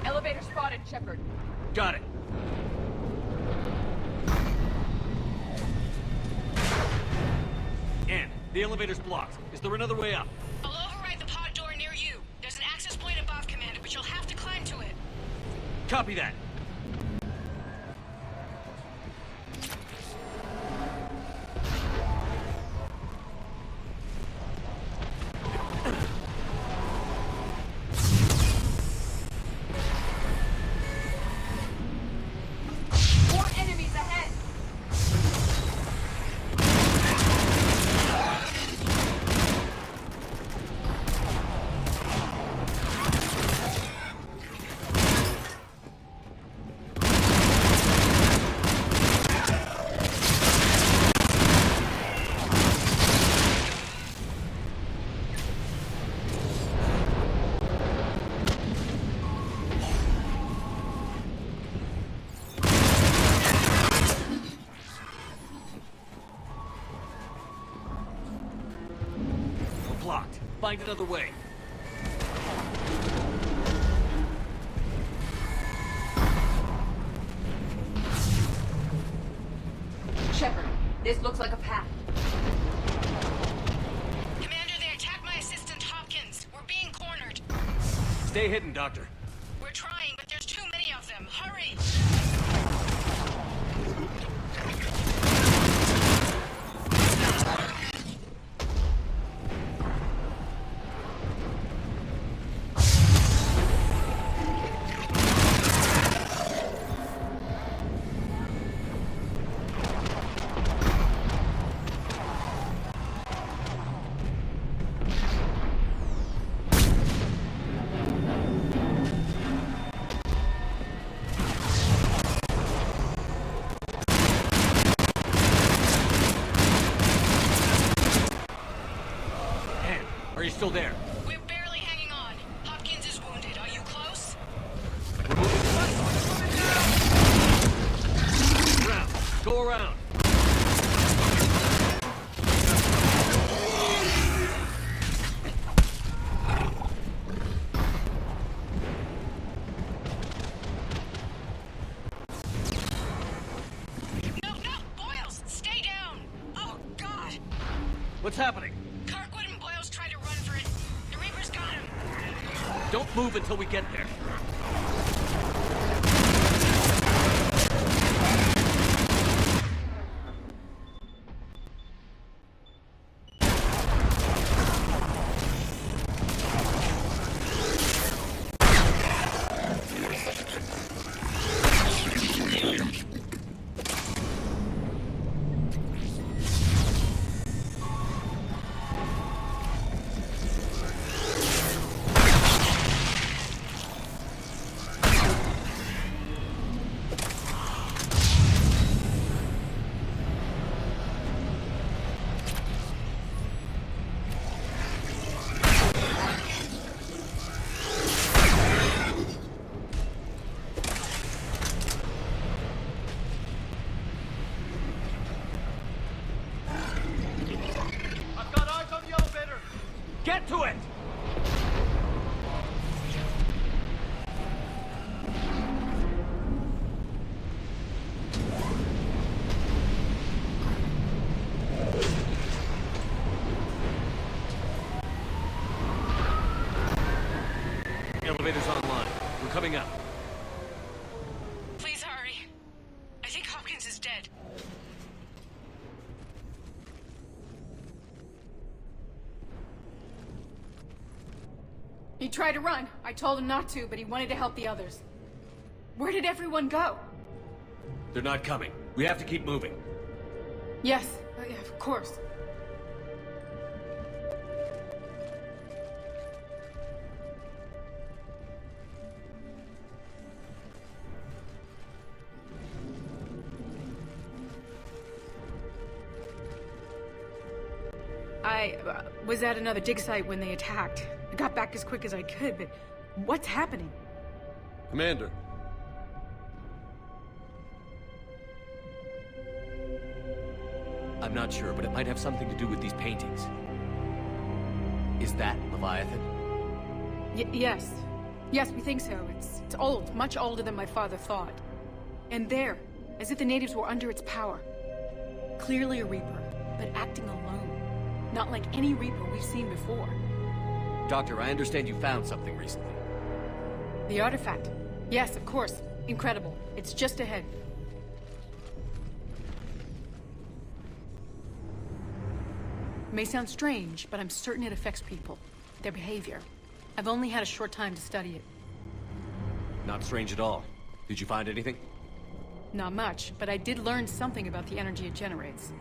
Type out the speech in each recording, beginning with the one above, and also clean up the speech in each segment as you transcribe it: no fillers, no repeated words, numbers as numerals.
Elevator spotted, Shepard. Got it. Ann, the elevator's blocked. Is there another way up? I'll override the pod door near you. There's an access point above, Commander, but you'll have to climb to it. Copy that. More enemies ahead! We're blocked. Find another way. Shepard, this looks like a path. Commander, they attacked my assistant, Hopkins. We're being cornered. Stay hidden, Doctor. We're trying, but there's too many of them. Hurry! Ann, are you still there? We're barely hanging on. Hopkins is wounded. Are you close? We're moving. Around. Go around. No, no! Boyles, stay down! Oh, God! What's happening? Kirkwood and Boyles tried to run for it. The Reaper's got him. Don't move until we get there. I've got eyes on the elevator. Get to it! Elevator's online. We're coming up. Please hurry. I think Hopkins is dead. He tried to run. I told him not to, but he wanted to help the others. Where did everyone go? They're not coming. We have to keep moving. Yes, yeah, of course. I was at another dig site when they attacked. I got back as quick as I could, but what's happening? Commander. I'm not sure, but it might have something to do with these paintings. Is that Leviathan? Yes. Yes, we think so. It's old, much older than my father thought. And there, as if the natives were under its power. Clearly a Reaper, but acting alone. Not like any Reaper we've seen before. Doctor, I understand you found something recently. The artifact. Yes, of course. Incredible. It's just ahead. May sound strange, but I'm certain it affects people. Their behavior. I've only had a short time to study it. Not strange at all. Did you find anything? Not much, but I did learn something about the energy it generates.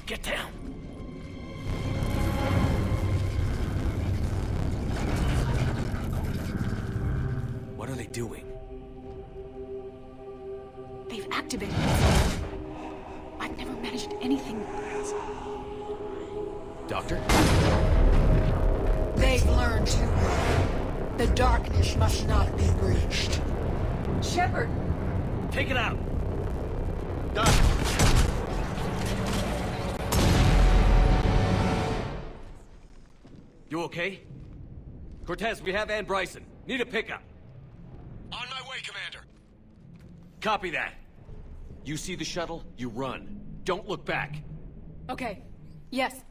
Get down! What are they doing? They've activated it. I've never managed anything. Doctor? They've learned too well. The darkness must not be breached. Shepard! Take it out! Done! You okay? Cortez, we have Ann Bryson. Need a pickup. On my way, Commander. Copy that. You see the shuttle, you run. Don't look back. Okay. Yes.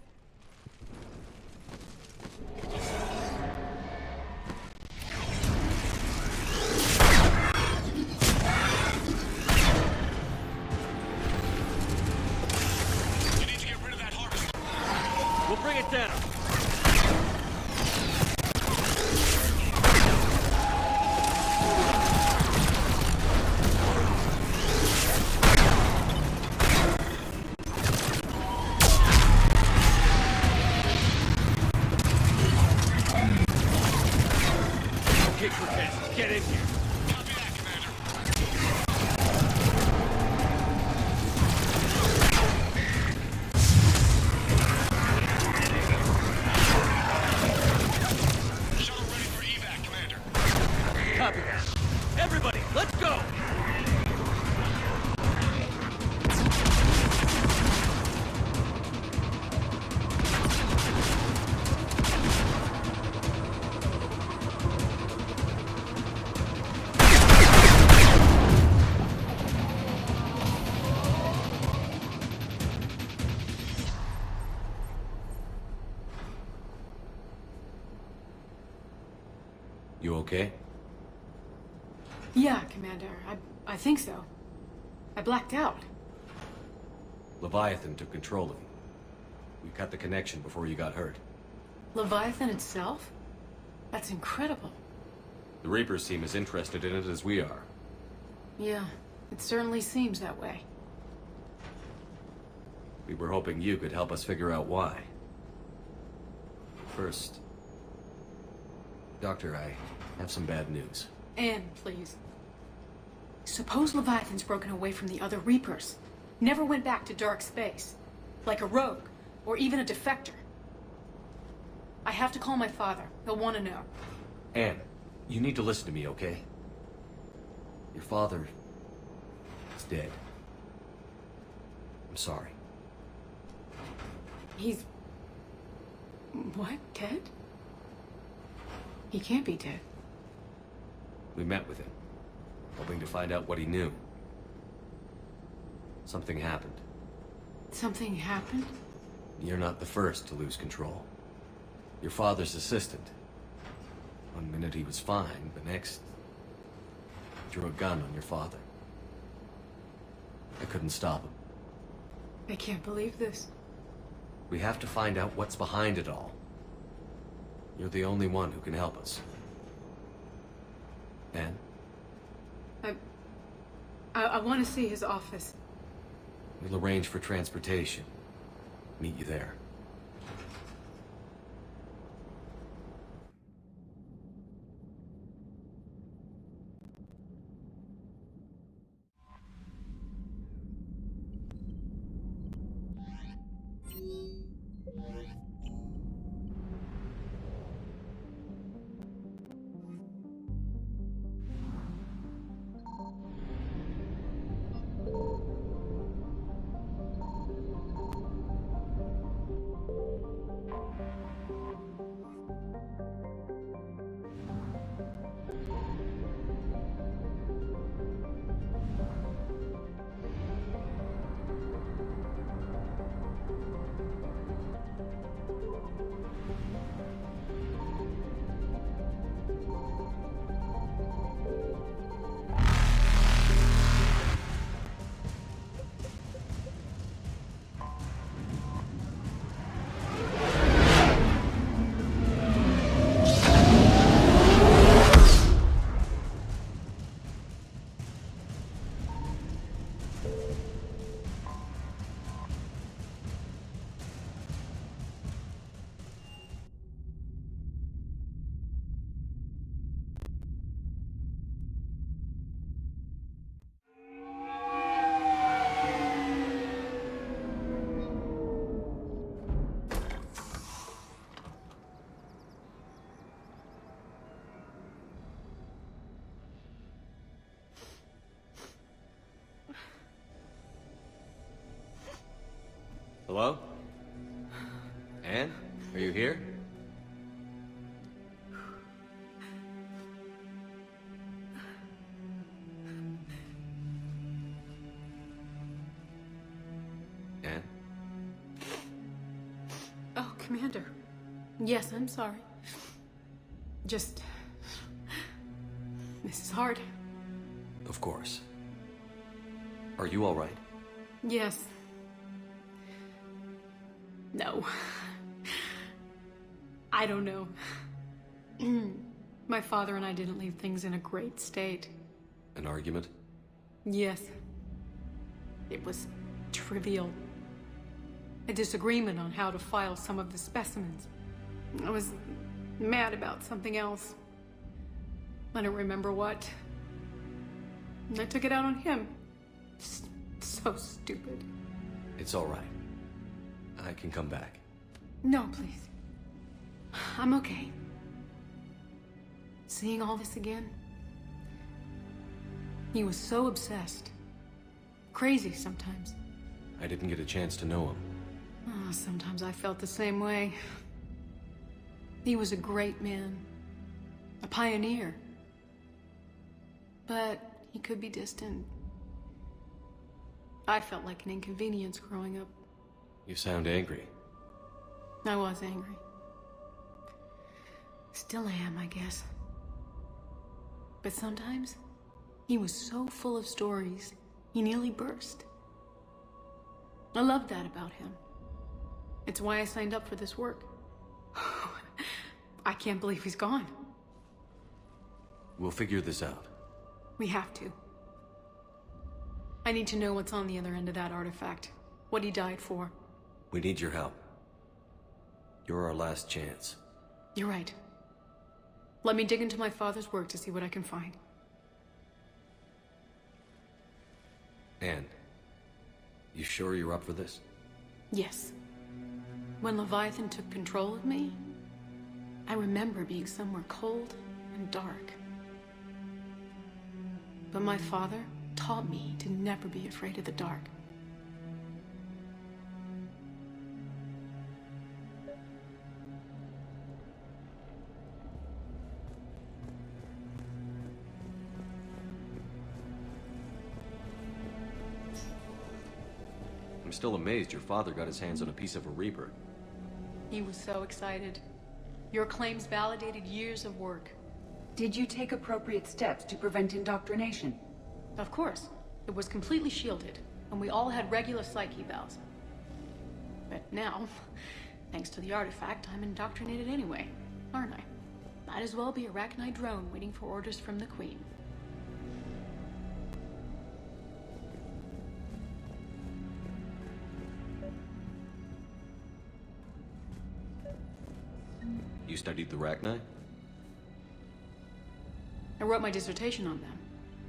You need to get rid of that harvester. We'll bring it down. Okay, Cortez, get in here. Copy that, Commander. Shuttle ready for evac, Commander. Copy that. Everybody, let's go! You okay? Yeah, Commander. I think so. I blacked out. Leviathan took control of you. We cut the connection before you got hurt. Leviathan itself? That's incredible. The Reapers seem as interested in it as we are. Yeah, it certainly seems that way. We were hoping you could help us figure out why. First, Doctor, I have some bad news. Anne, please. Suppose Leviathan's broken away from the other Reapers. Never went back to dark space. Like a rogue, or even a defector. I have to call my father. He'll want to know. Anne, you need to listen to me, okay? Your father is dead. I'm sorry. He's... What? Dead? He can't be dead. We met with him, hoping to find out what he knew. Something happened. Something happened? You're not the first to lose control. Your father's assistant. One minute he was fine, the next... drew a gun on your father. I couldn't stop him. I can't believe this. We have to find out what's behind it all. You're the only one who can help us. Anne? I want to see his office. We'll arrange for transportation. Meet you there. Hello? Anne? Are you here? Anne? Oh, Commander. Yes, I'm sorry. Just... This is hard. Of course. Are you all right? Yes. No. I don't know. My father and I didn't leave things in a great state. An argument? Yes. It was trivial. A disagreement on how to file some of the specimens. I was mad about something else. I don't remember what. And I took it out on him. So stupid. It's all right. I can come back. No, please. I'm okay. Seeing all this again? He was so obsessed. Crazy sometimes. I didn't get a chance to know him. Oh, sometimes I felt the same way. He was a great man. A pioneer. But he could be distant. I felt like an inconvenience growing up. You sound angry. I was angry. Still am, I guess. But sometimes, he was so full of stories, he nearly burst. I loved that about him. It's why I signed up for this work. I can't believe he's gone. We'll figure this out. We have to. I need to know what's on the other end of that artifact. What he died for. We need your help. You're our last chance. You're right. Let me dig into my father's work to see what I can find. Anne, you sure you're up for this? Yes. When Leviathan took control of me, I remember being somewhere cold and dark. But my father taught me to never be afraid of the dark. I'm still amazed your father got his hands on a piece of a Reaper. He was so excited. Your claims validated years of work. Did you take appropriate steps to prevent indoctrination? Of course. It was completely shielded, and we all had regular psych evals. But now, thanks to the artifact, I'm indoctrinated anyway, aren't I? Might as well be a Rachni drone waiting for orders from the Queen. You studied the Rachni? I wrote my dissertation on them.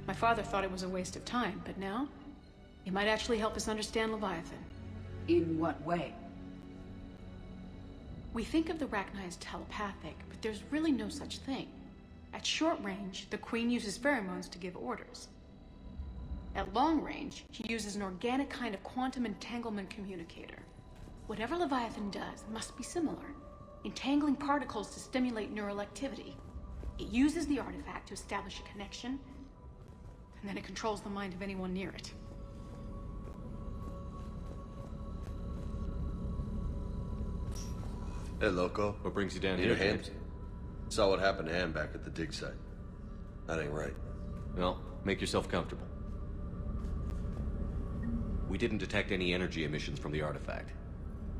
My father thought it was a waste of time, but now, it might actually help us understand Leviathan. In what way? We think of the Rachni as telepathic, but there's really no such thing. At short range, the Queen uses pheromones to give orders. At long range, she uses an organic kind of quantum entanglement communicator. Whatever Leviathan does must be similar, entangling particles to stimulate neural activity. It uses the artifact to establish a connection, and then it controls the mind of anyone near it. Hey, Loco. What brings you down Need here, a hand? James? Saw what happened to Ann back at the dig site. That ain't right. Well, make yourself comfortable. We didn't detect any energy emissions from the artifact.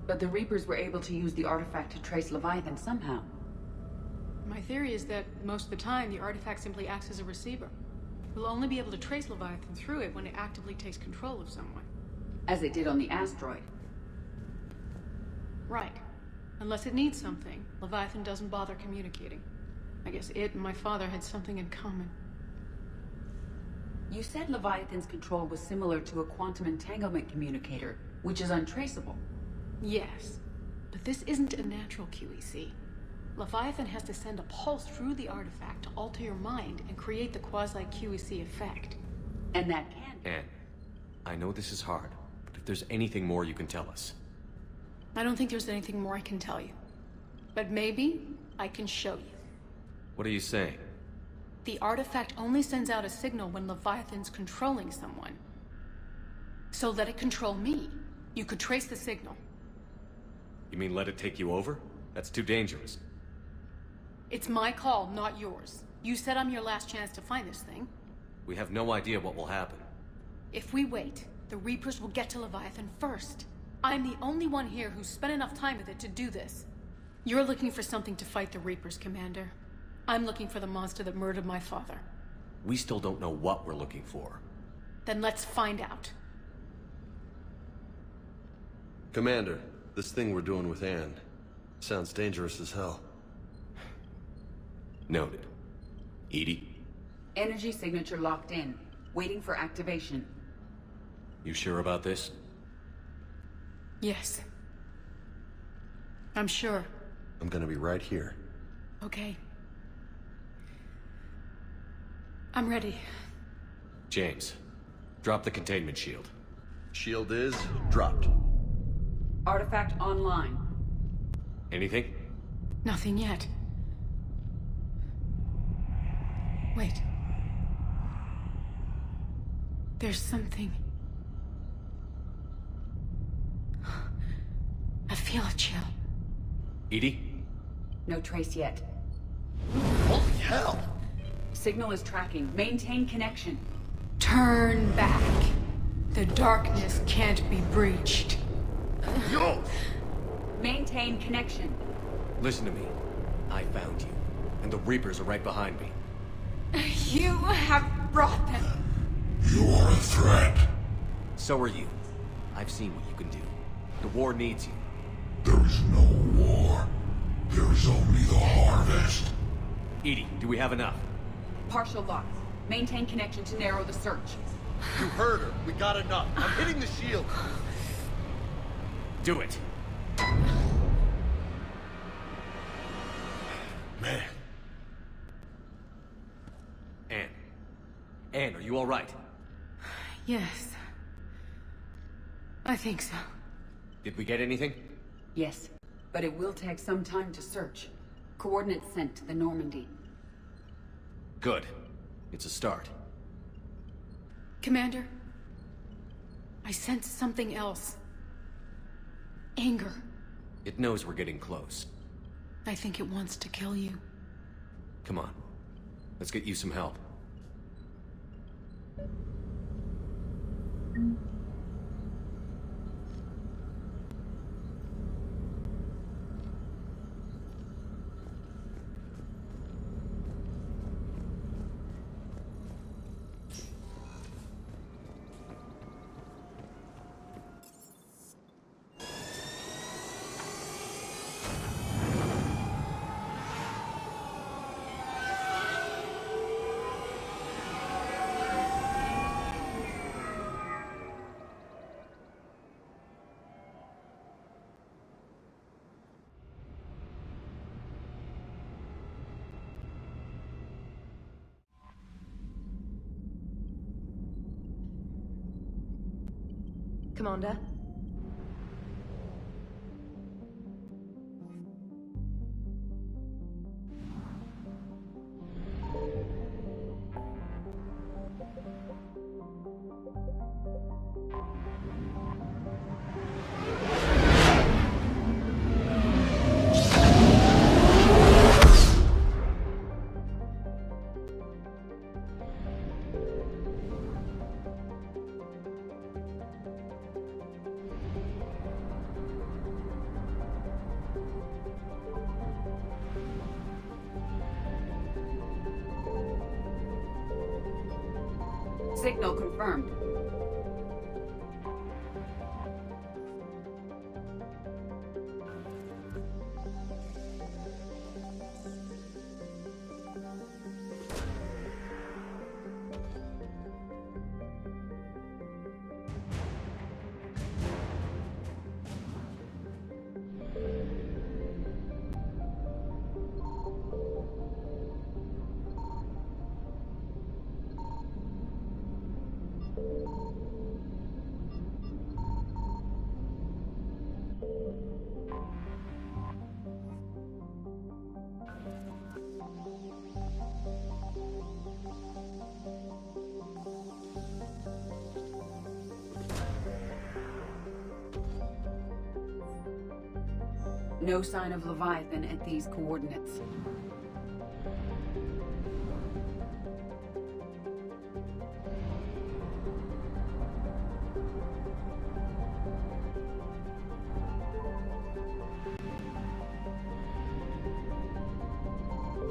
But the Reapers were able to use the artifact to trace Leviathan somehow. My theory is that most of the time, the artifact simply acts as a receiver. We'll only be able to trace Leviathan through it when it actively takes control of someone. As it did on the asteroid. Right. Unless it needs something, Leviathan doesn't bother communicating. I guess it and my father had something in common. You said Leviathan's control was similar to a quantum entanglement communicator, which is untraceable. Yes, but this isn't a natural QEC. Leviathan has to send a pulse through the artifact to alter your mind and create the quasi-QEC effect. And that can... Anne, I know this is hard, but if there's anything more you can tell us. I don't think there's anything more I can tell you. But maybe I can show you. What are you saying? The artifact only sends out a signal when Leviathan's controlling someone. So let it control me. You could trace the signal. You mean let it take you over? That's too dangerous. It's my call, not yours. You said I'm your last chance to find this thing. We have no idea what will happen. If we wait, the Reapers will get to Leviathan first. I'm the only one here who's spent enough time with it to do this. You're looking for something to fight the Reapers, Commander. I'm looking for the monster that murdered my father. We still don't know what we're looking for. Then let's find out. Commander, this thing we're doing with Anne sounds dangerous as hell. Noted. EDI, Energy signature locked in. Waiting for activation. you sure about this? Yes. I'm sure. I'm gonna be right here. Okay. I'm ready. James, drop the containment shield. Shield is dropped. Artifact online. Anything? Nothing yet. Wait. There's something. I feel a chill. EDI? No trace yet. Holy hell! Signal is tracking. Maintain connection. Turn back. The darkness can't be breached. Yo! Maintain connection. Listen to me. I found you, and the Reapers are right behind me. You have brought them. You are a threat. So are you. I've seen what you can do. The war needs you. There is no war. There is only the harvest. EDI, do we have enough? Partial lock. Maintain connection to narrow the search. You heard her. We got enough. I'm hitting the shield. Do it. Man. Anne, are you all right? Yes. I think so. Did we get anything? Yes, but it will take some time to search. Coordinates sent to the Normandy. Good. It's a start. Commander, I sense something else. Anger. It knows we're getting close. I think it wants to kill you. Come on. Let's get you some help. Commander? Signal confirmed. No sign of Leviathan at these coordinates.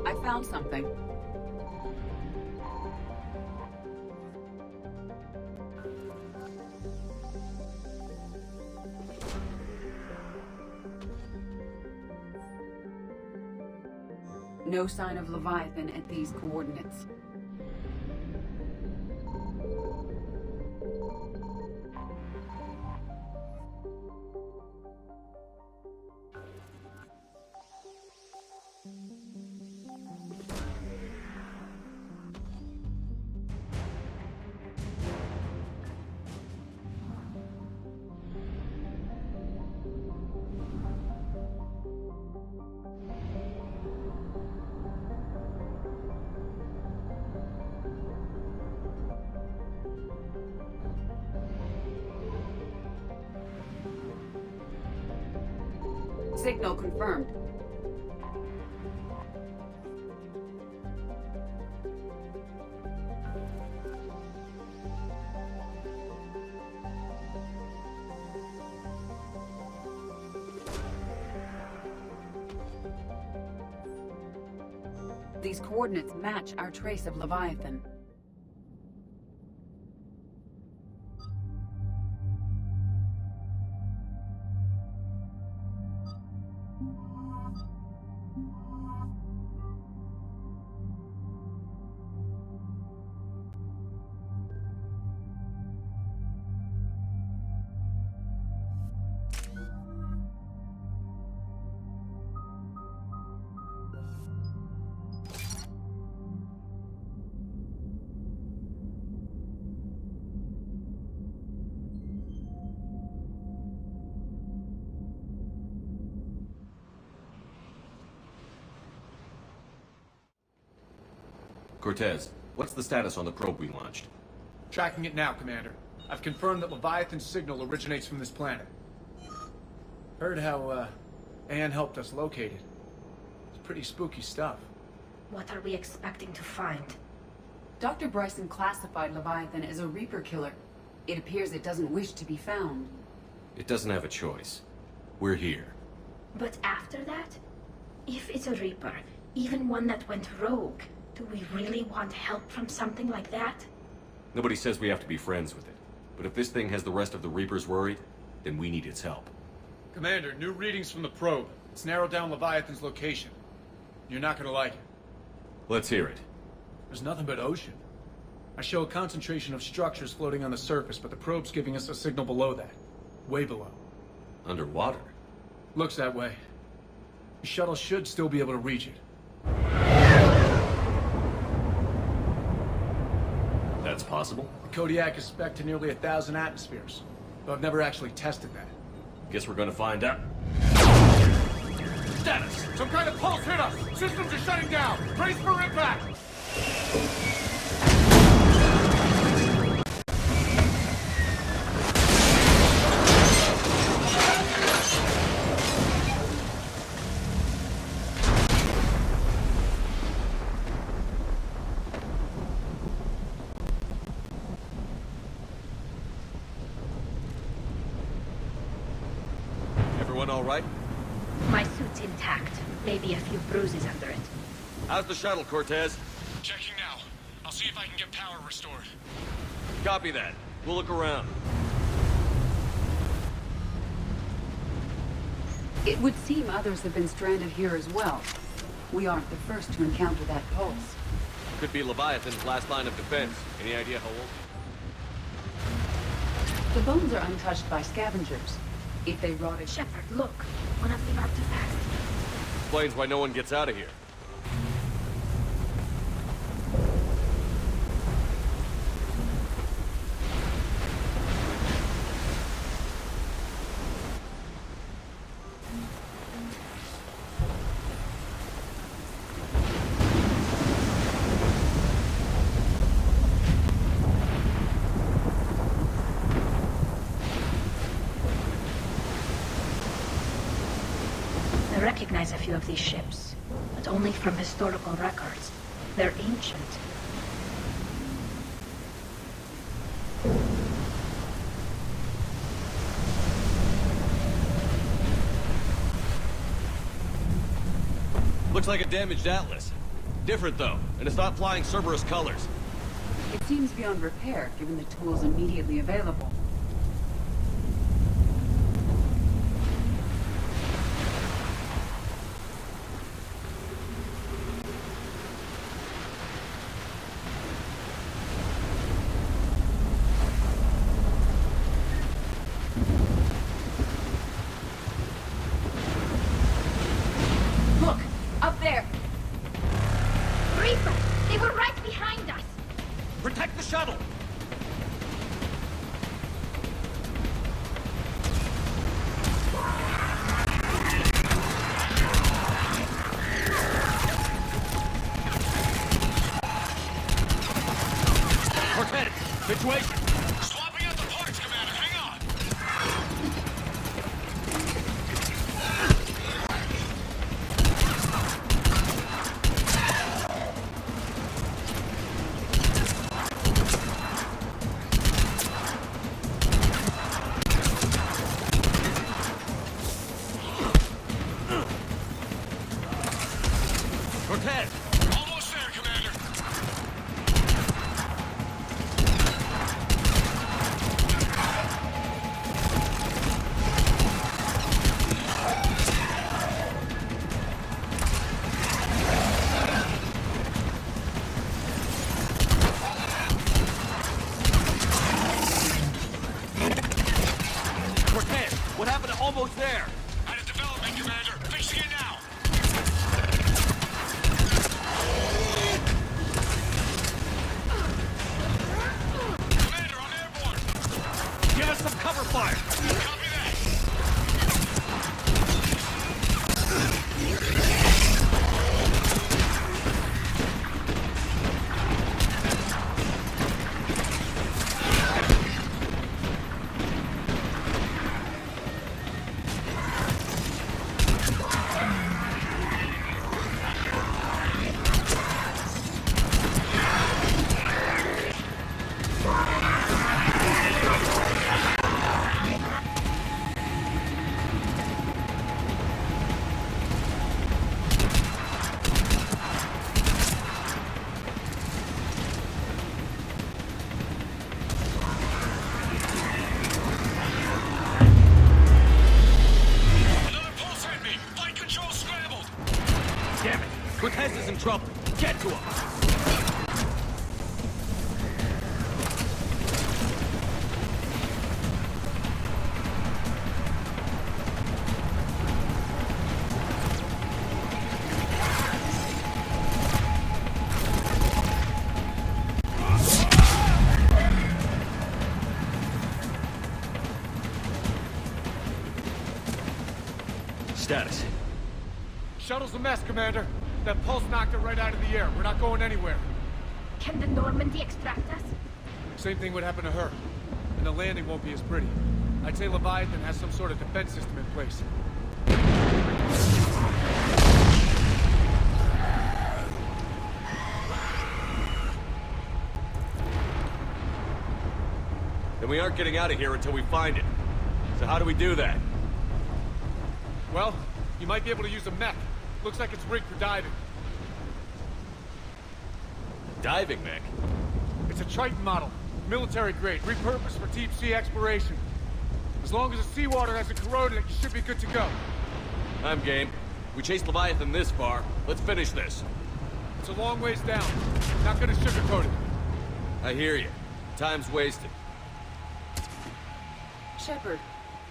I found something. No sign of Leviathan at these coordinates. Signal confirmed. These coordinates match our trace of Leviathan. Cortez, what's the status on the probe we launched? Tracking it now, Commander. I've confirmed that Leviathan's signal originates from this planet. Heard how, Anne helped us locate it. It's pretty spooky stuff. What are we expecting to find? Dr. Bryson classified Leviathan as a Reaper killer. It appears it doesn't wish to be found. It doesn't have a choice. We're here. But after that? If it's a Reaper, even one that went rogue, do we really want help from something like that? Nobody says we have to be friends with it. But if this thing has the rest of the Reapers worried, then we need its help. Commander, new readings from the probe. It's narrowed down Leviathan's location. You're not gonna like it. Let's hear it. There's nothing but ocean. I show a concentration of structures floating on the surface, but the probe's giving us a signal below that. Way below. Underwater? Looks that way. The shuttle should still be able to reach it. That's possible? The Kodiak is spec'd to nearly 1,000 atmospheres, but I've never actually tested that. Guess we're gonna find out. Status! Some kind of pulse hit us! Systems are shutting down! Brace for impact! Everyone all right? My suit's intact. Maybe a few bruises under it. How's the shuttle, Cortez? Checking now. I'll see if I can get power restored. Copy that. We'll look around. It would seem others have been stranded here as well. We aren't the first to encounter that pulse. Could be Leviathan's last line of defense. Any idea how old? The bones are untouched by scavengers. If they rotted... Shepard, look. One of the artifacts. Explains why no one gets out of here. I recognize a few of these ships, but only from historical records. They're ancient. Looks like a damaged Atlas. Different though, and it's not flying Cerberus colors. It seems beyond repair, given the tools immediately available. Look! Up there! Reaper! They were right behind us! Protect the shuttle! Cortez, situation! Swapping out the parts, Commander. Hang on. Cortez! Almost there, Commander. Cortez, what happened to almost there? Out of development, Commander. Fixing it now. Commander, I'm airborne. Give us some cover fire! Copy that. Another pulse hit me. Flight control scrambled. Damn it! Cortez is in trouble! Get to him! Status. Shuttle's a mess, Commander. That pulse knocked it right out of the air. We're not going anywhere. Can the Normandy extract us? Same thing would happen to her. And the landing won't be as pretty. I'd say Leviathan has some sort of defense system in place. Then we aren't getting out of here until we find it. So how do we do that? Well, you might be able to use a mech. Looks like it's rigged for diving. Diving mech? It's a Triton model. Military grade, repurposed for deep sea exploration. As long as the seawater hasn't corroded it, you should be good to go. I'm game. We chased Leviathan this far. Let's finish this. It's a long ways down. Not gonna sugarcoat it. I hear you. Time's wasted. Shepard,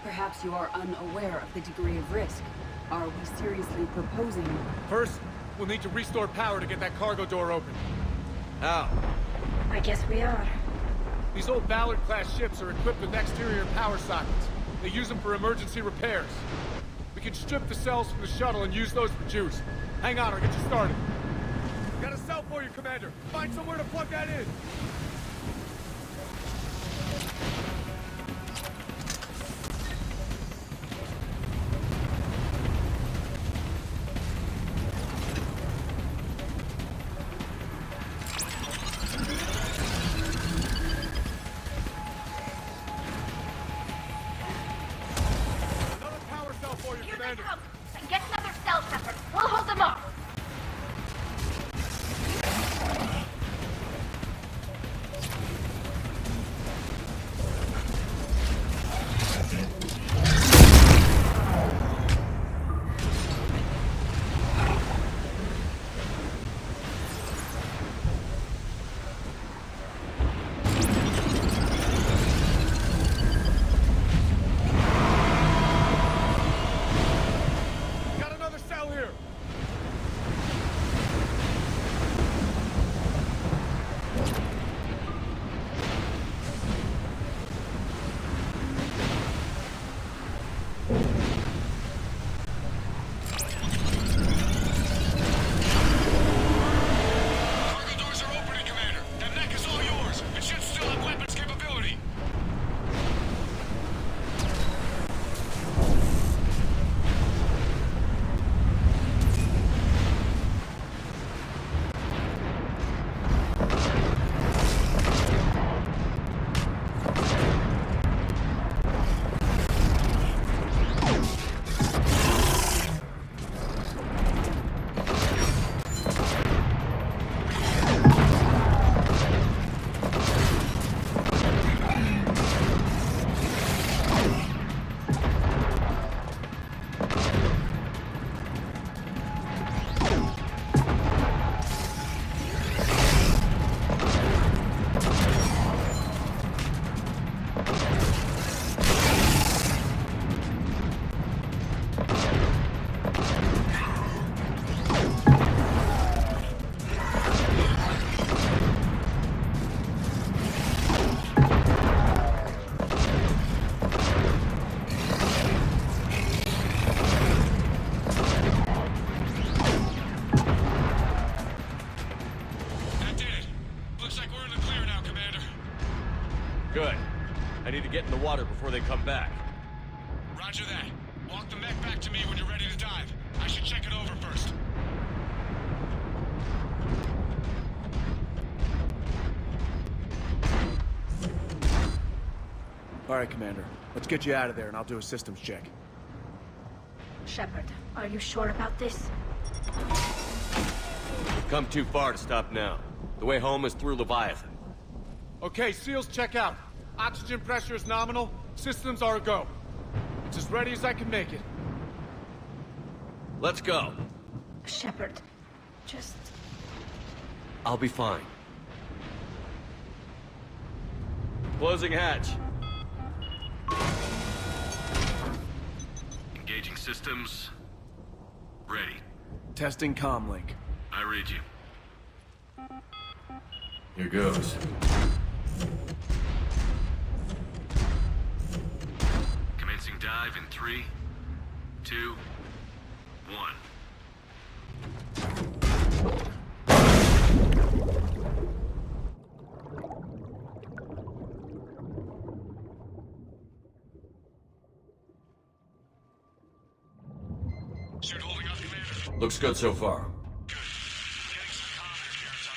perhaps you are unaware of the degree of risk. Are we seriously proposing? First, we'll need to restore power to get that cargo door open. How? I guess we are. These old Ballard-class ships are equipped with exterior power sockets. They use them for emergency repairs. We can strip the cells from the shuttle and use those for juice. Hang on, I'll get you started. Got a cell for you, Commander. Find somewhere to plug that in. water before they come back. Roger that. Walk the mech back to me when you're ready to dive. I should check it over first. All right, Commander. Let's get you out of there, and I'll do a systems check. Shepard, are you sure about this? We've come too far to stop now. The way home is through Leviathan. Okay, SEALs check out. Oxygen pressure is nominal. Systems are a go. It's as ready as I can make it. Let's go. Shepard, just... I'll be fine. Closing hatch. Engaging systems. Ready. Testing comlink. I read you. Here goes. Commencing dive in 3, 2, 1. Suit holding up, Commander. Looks good so far. Good. Getting some comm interference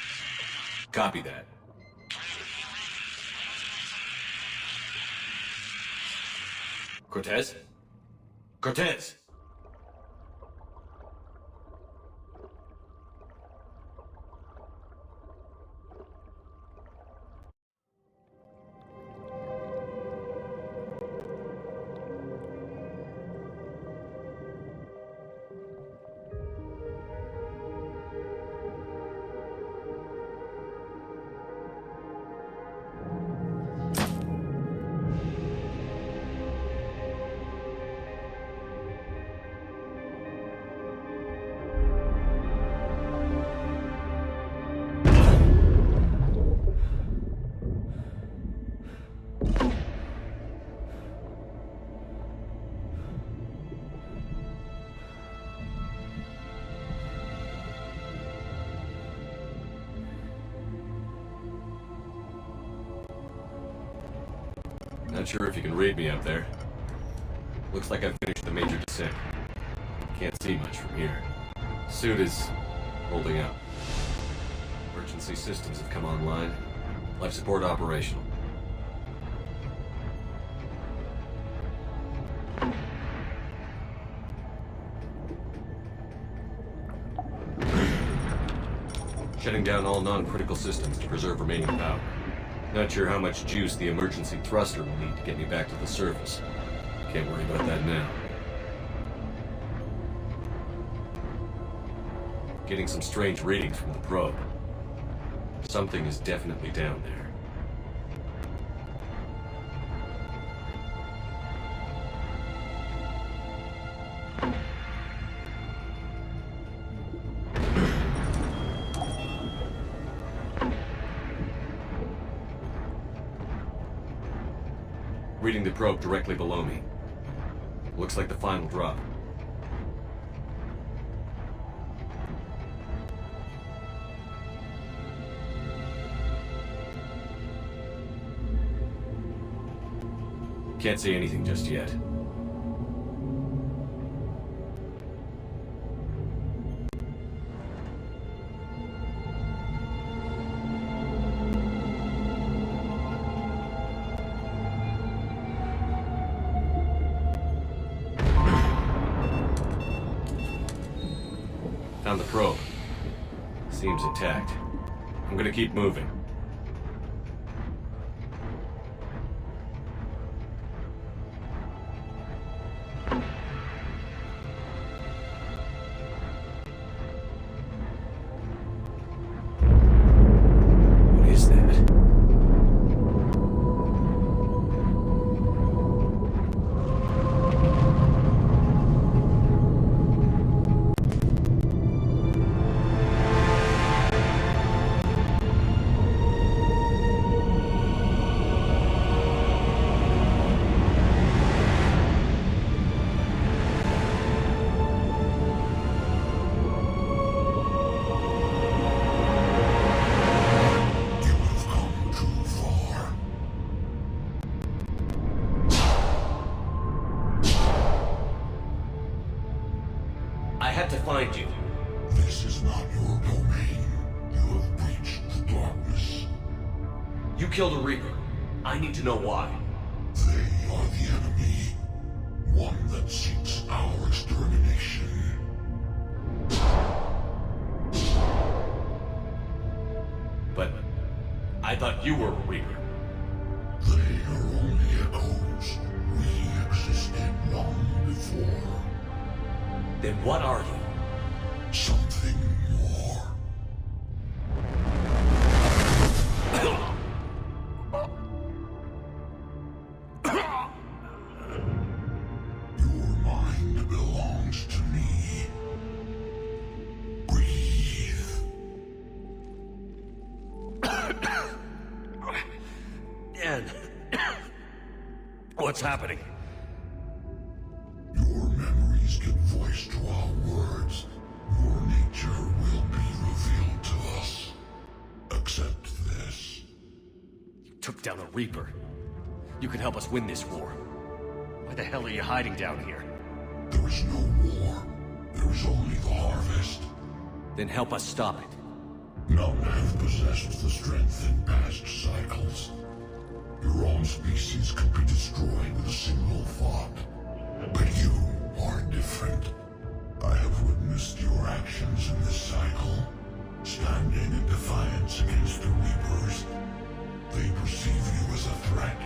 on Copy that. Cortez? Cortez! Not sure if you can read me up there. Looks like I've finished the major descent. Can't see much from here. Suit is holding up. Emergency systems have come online. Life support operational. Shutting down all non-critical systems to preserve remaining power. Not sure how much juice the emergency thruster will need to get me back to the surface. Can't worry about that now. Getting some strange readings from the probe. Something is definitely down there. Reading the probe directly below me. Looks like the final drop. Can't see anything just yet. Found the probe. Seems intact. I'm gonna keep moving. What is that? find you. This is not your domain. You have breached the darkness. You killed a Reaper. I need to know why. They are the enemy. One that seeks our extermination. But I thought you were a Reaper. They are only echoes. We existed long before. Then what are you? Something more. Your mind belongs to me. Breathe. Ann. What's happening? Your memories give voice to our words. Your nature will be revealed to us. Accept this. You took down a Reaper. You can help us win this war. Why the hell are you hiding down here? There is no war. There is only the harvest. Then help us stop it. None have possessed the strength in past cycles. Your own species could be destroyed with a single thought. But you are different. I have witnessed your actions in this cycle, standing in defiance against the Reapers. They perceive you as a threat,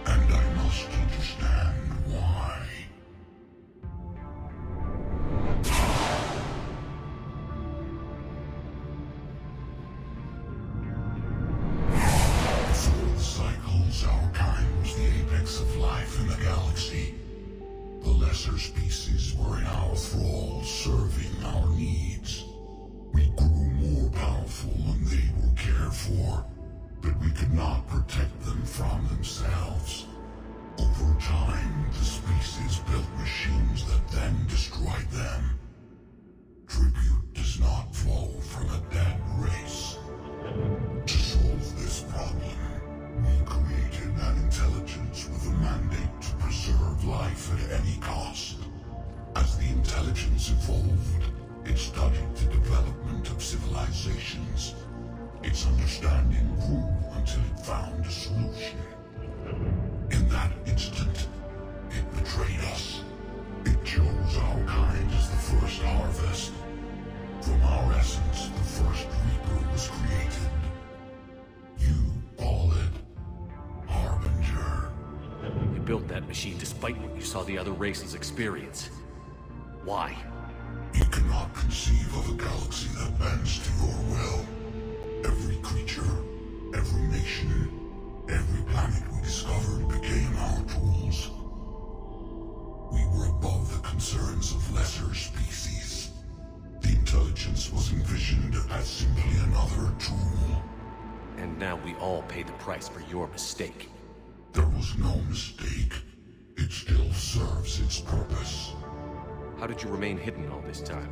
and I must understand why. Before the cycles, our kind was the apex of life in the galaxy. The lesser species were in our thrall, serving our needs. We grew more powerful and they were cared for, but we could not protect them from themselves. Over time, the species built machines that then destroyed them. Tribute does not flow from a dead race. To solve this problem, we created an intelligence with a mandate to preserve life at any cost. As the intelligence evolved, it studied the development of civilizations. Its understanding grew until it found a solution. In that instant, it betrayed us. It chose our kind as the first harvest. From our essence, the first Reaper was created. You call it Harbinger. You built that machine despite what you saw the other races experience. Why? You cannot conceive of a galaxy that bends to your will. Every creature, every nation, every planet we discovered became our tools. We were above the concerns of lesser species. The intelligence was envisioned as simply another tool. And now we all pay the price for your mistake. There was no mistake. It still serves its purpose. How did you remain hidden all this time?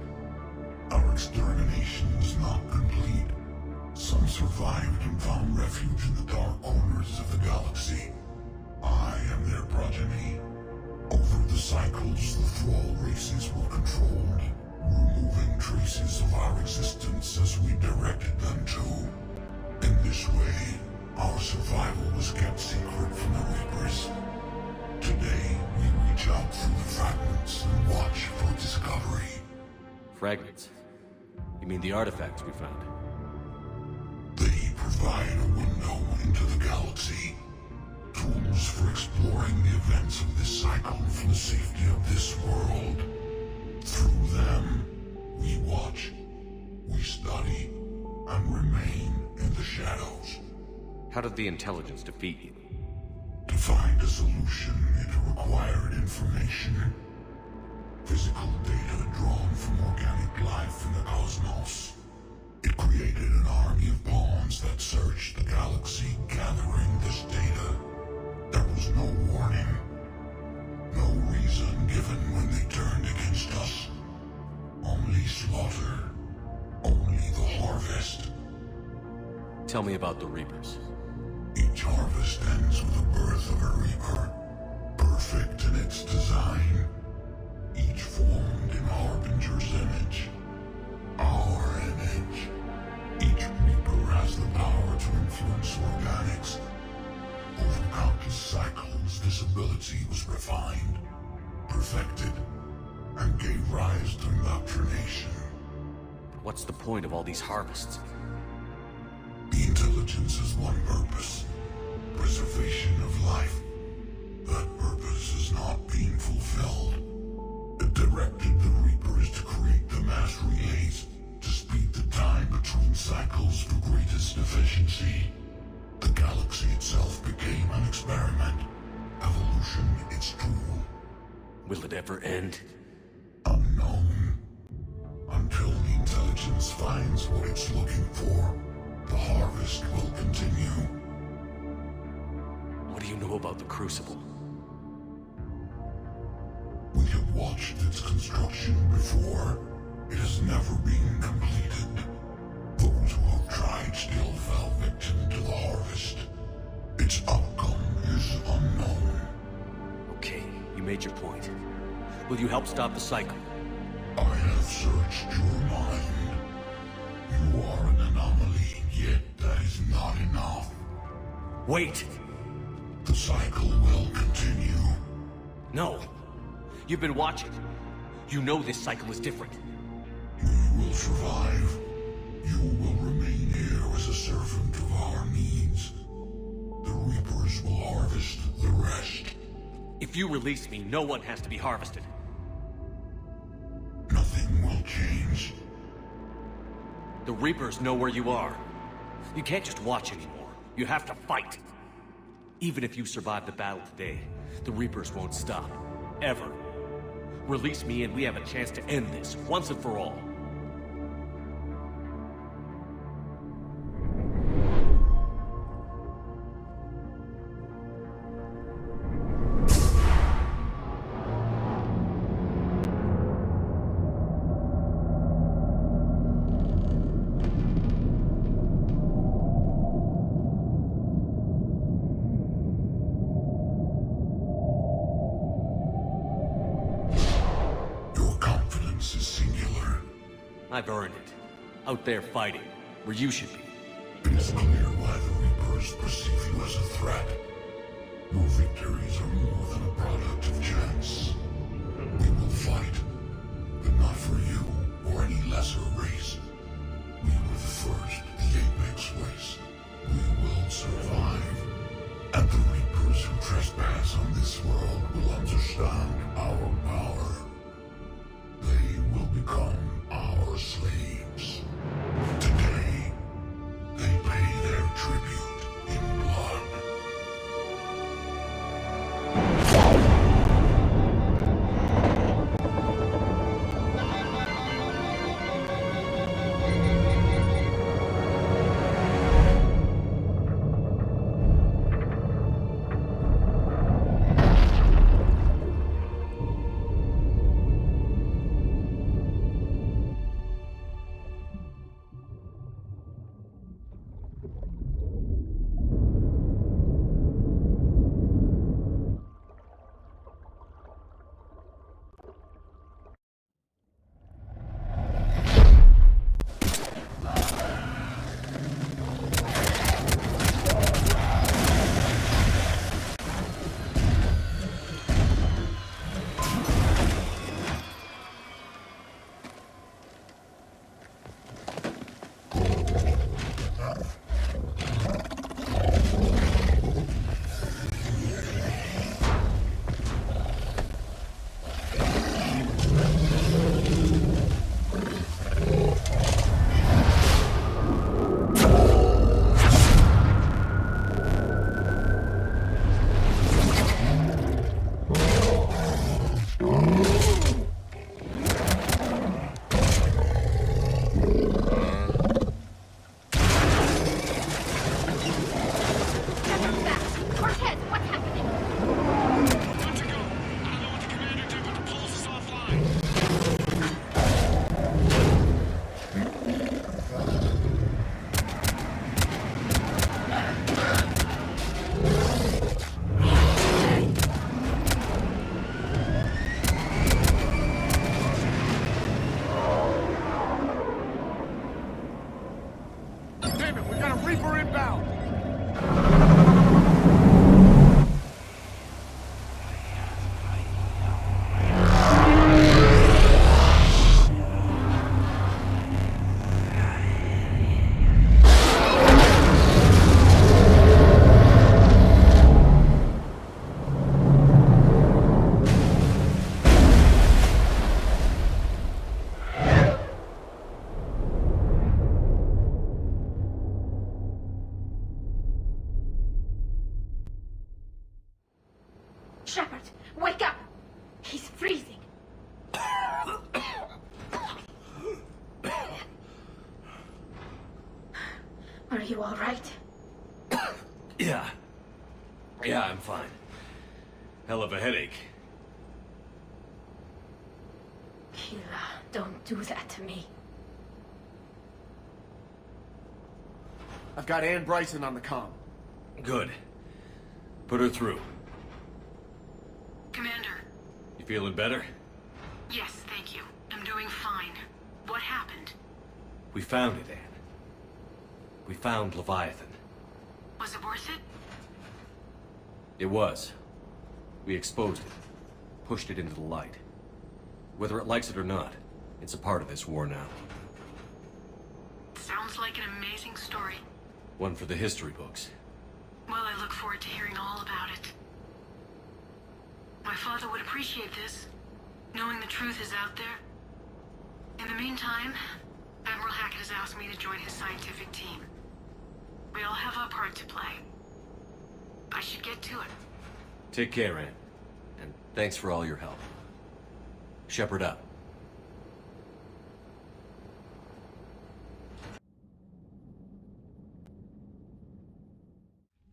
Our extermination is not complete. Some survived and found refuge in the dark corners of the galaxy. I am their progeny. Over the cycles, the thrall races were controlled, removing traces of our existence as we directed them to. In this way, our survival was kept secret from the Reapers. Today, we reach out through the fragments and watch for discovery. Fragments? You mean the artifacts we found? They provide a window into the galaxy. Tools for exploring the events of this cycle from the safety of this world. Through them, we watch, we study, and remain in the shadows. How did the intelligence defeat you? To find a solution, it required information. Physical data drawn from organic life in the cosmos. It created an army of pawns that searched the galaxy, gathering this data. There was no warning. No reason given when they turned against us. Only slaughter. Only the harvest. Tell me about the Reapers. Each harvest ends with the birth of a Reaper. Perfect in its design. Each formed in Harbinger's image. Our image. Each Reaper has the power to influence organics. Over countless cycles, this ability was refined, perfected, and gave rise to indoctrination. What's the point of all these harvests? The intelligence has one purpose: preservation of life. That purpose is not being fulfilled. It directed the Reapers to create the mass relays to speed the time between cycles for greatest efficiency. The galaxy itself became an experiment. Evolution its tool. Will it ever end? Unknown. Until the intelligence finds what it's looking for, the harvest will continue. What do you know about the Crucible? We have watched its construction before. It has never been completed. Those who have tried still fell victim to the harvest. Its outcome is unknown. Okay, you made your point. Will you help stop the cycle? I have searched your mind. You are an anomaly, yet that is not enough. Wait! The cycle will continue. No! You've been watching. You know this cycle is different. We will survive. You will remain here as a servant of our needs. The Reapers will harvest the rest. If you release me, no one has to be harvested. Nothing will change. The Reapers know where you are. You can't just watch anymore. You have to fight. Even if you survive the battle today, the Reapers won't stop. Ever. Release me and we have a chance to end this, once and for all. I've earned it. Out there fighting, where you should be. It is clear why the Reapers perceive you as a threat. Your victories are more than a product of chance. We will fight, but not for you or any lesser race. We were the first, the Apex race. We will survive. And the Reapers who trespass on this world will understand our power. They will become our slaves. Today, they pay their tribute in blood. Reaper inbound! Shepard, wake up! He's freezing. Are you all right? Yeah. Yeah, I'm fine. Hell of a headache. Kira, don't do that to me. I've got Ann Bryson on the comm. Good. Put her through. Commander. You feeling better? Yes, thank you. I'm doing fine. What happened? We found it, Ann. We found Leviathan. Was it worth it? It was. We exposed it. Pushed it into the light. Whether it likes it or not, it's a part of this war now. Sounds like an amazing story. One for the history books. Well, I look forward to hearing all about it. My father would appreciate this, knowing the truth is out there. In the meantime, Admiral Hackett has asked me to join his scientific team. We all have our part to play. I should get to it. Take care, Ann. And thanks for all your help. Shepard out.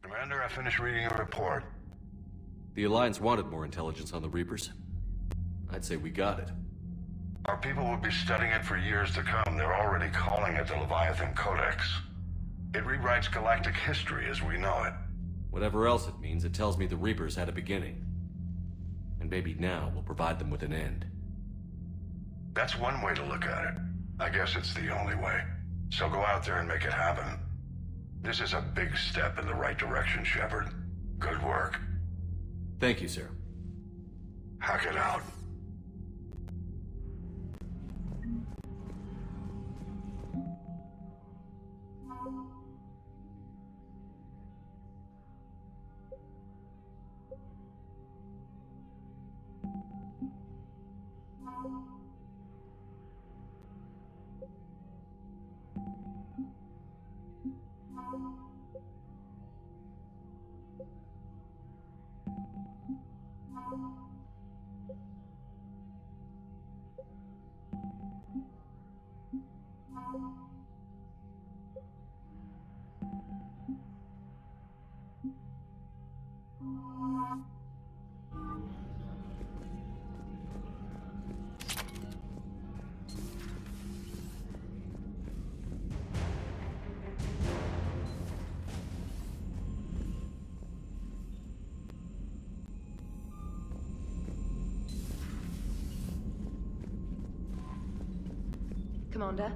Commander, I finished reading your report. The Alliance wanted more intelligence on the Reapers. I'd say we got it. Our people will be studying it for years to come. They're already calling it the Leviathan Codex. It rewrites galactic history as we know it. Whatever else it means, it tells me the Reapers had a beginning. And maybe now we'll provide them with an end. That's one way to look at it. I guess it's the only way. So go out there and make it happen. This is a big step in the right direction, Shepard. Good work. Thank you, sir. Hackett out. Commander?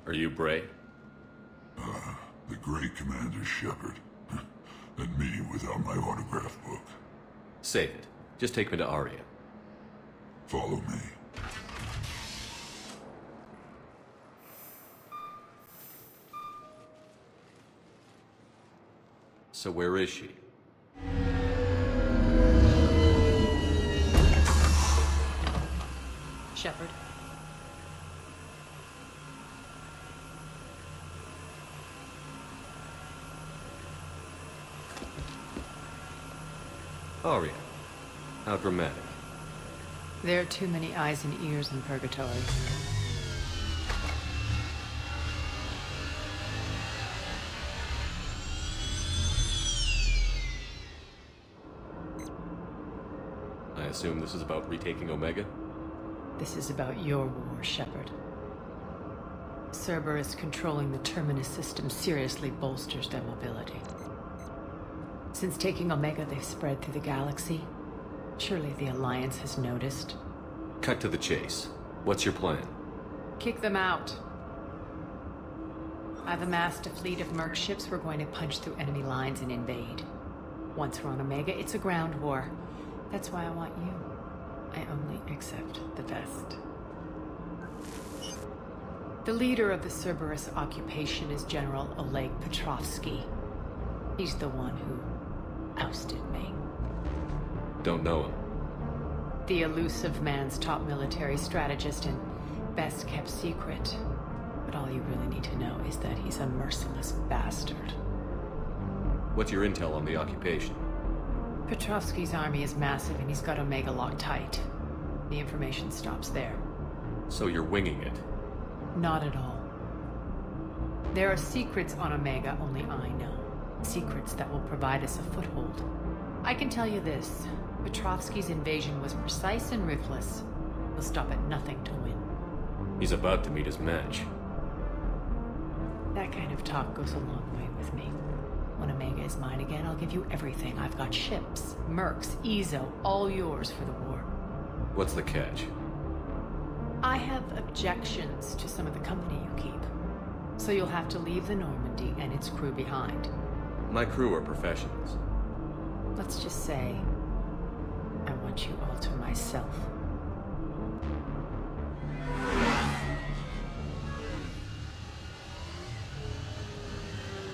Are you Bray? The great Commander Shepard. And me without my autograph book. Save it. Just take me to Aria. Follow me. So where is she? Shepard. Aria. How dramatic. There are too many eyes and ears in Purgatory. I assume this is about retaking Omega? This is about your war, Shepard. Cerberus controlling the Terminus system seriously bolsters their mobility. Since taking Omega, they've spread through the galaxy. Surely the Alliance has noticed. Cut to the chase. What's your plan? Kick them out. I've amassed a fleet of merc ships. We're going to punch through enemy lines and invade. Once we're on Omega, it's a ground war. That's why I want you. I only accept the best. The leader of the Cerberus occupation is General Oleg Petrovsky. He's the one who ousted me. Don't know him. The elusive man's top military strategist and best kept secret. But all you really need to know is that he's a merciless bastard. What's your intel on the occupation? Petrovsky's army is massive and he's got Omega locked tight. The information stops there. So you're winging it? Not at all. There are secrets on Omega only I know. Secrets that will provide us a foothold. I can tell you this. Petrovsky's invasion was precise and ruthless. He'll stop at nothing to win. He's about to meet his match. That kind of talk goes a long way with me. When Omega is mine again, I'll give you everything. I've got ships, mercs, Ezo, all yours for the war. What's the catch? I have objections to some of the company you keep. So you'll have to leave the Normandy and its crew behind. My crew are professionals. Let's just say, I want you all to myself.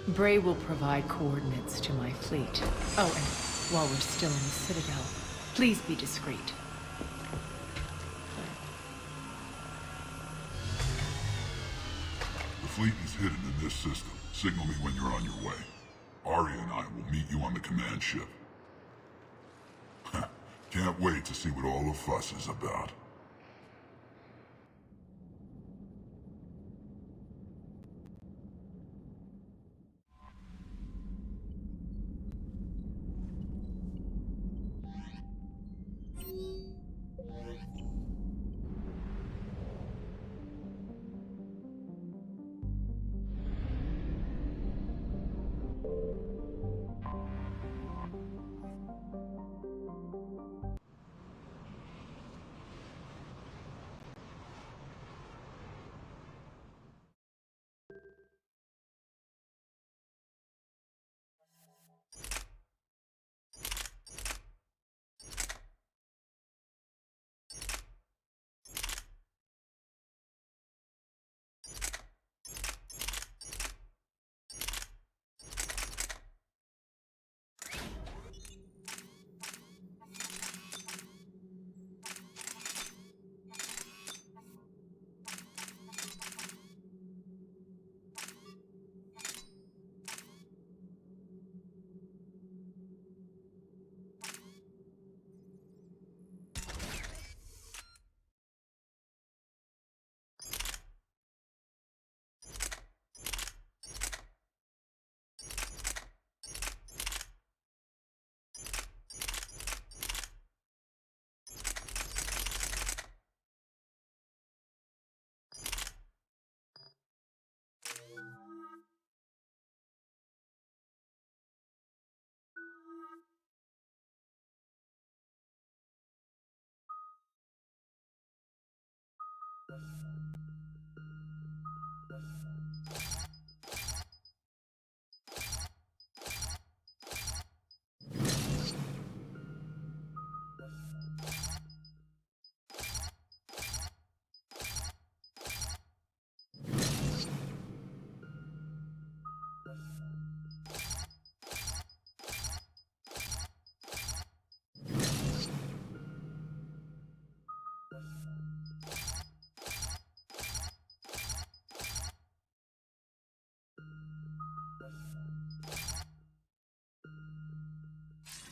Bray will provide coordinates to my fleet. Oh, and while we're still in the Citadel, please be discreet. The fleet is hidden in this system. Signal me when you're on your way. Aria and I will meet you on the command ship. Can't wait to see what all the fuss is about.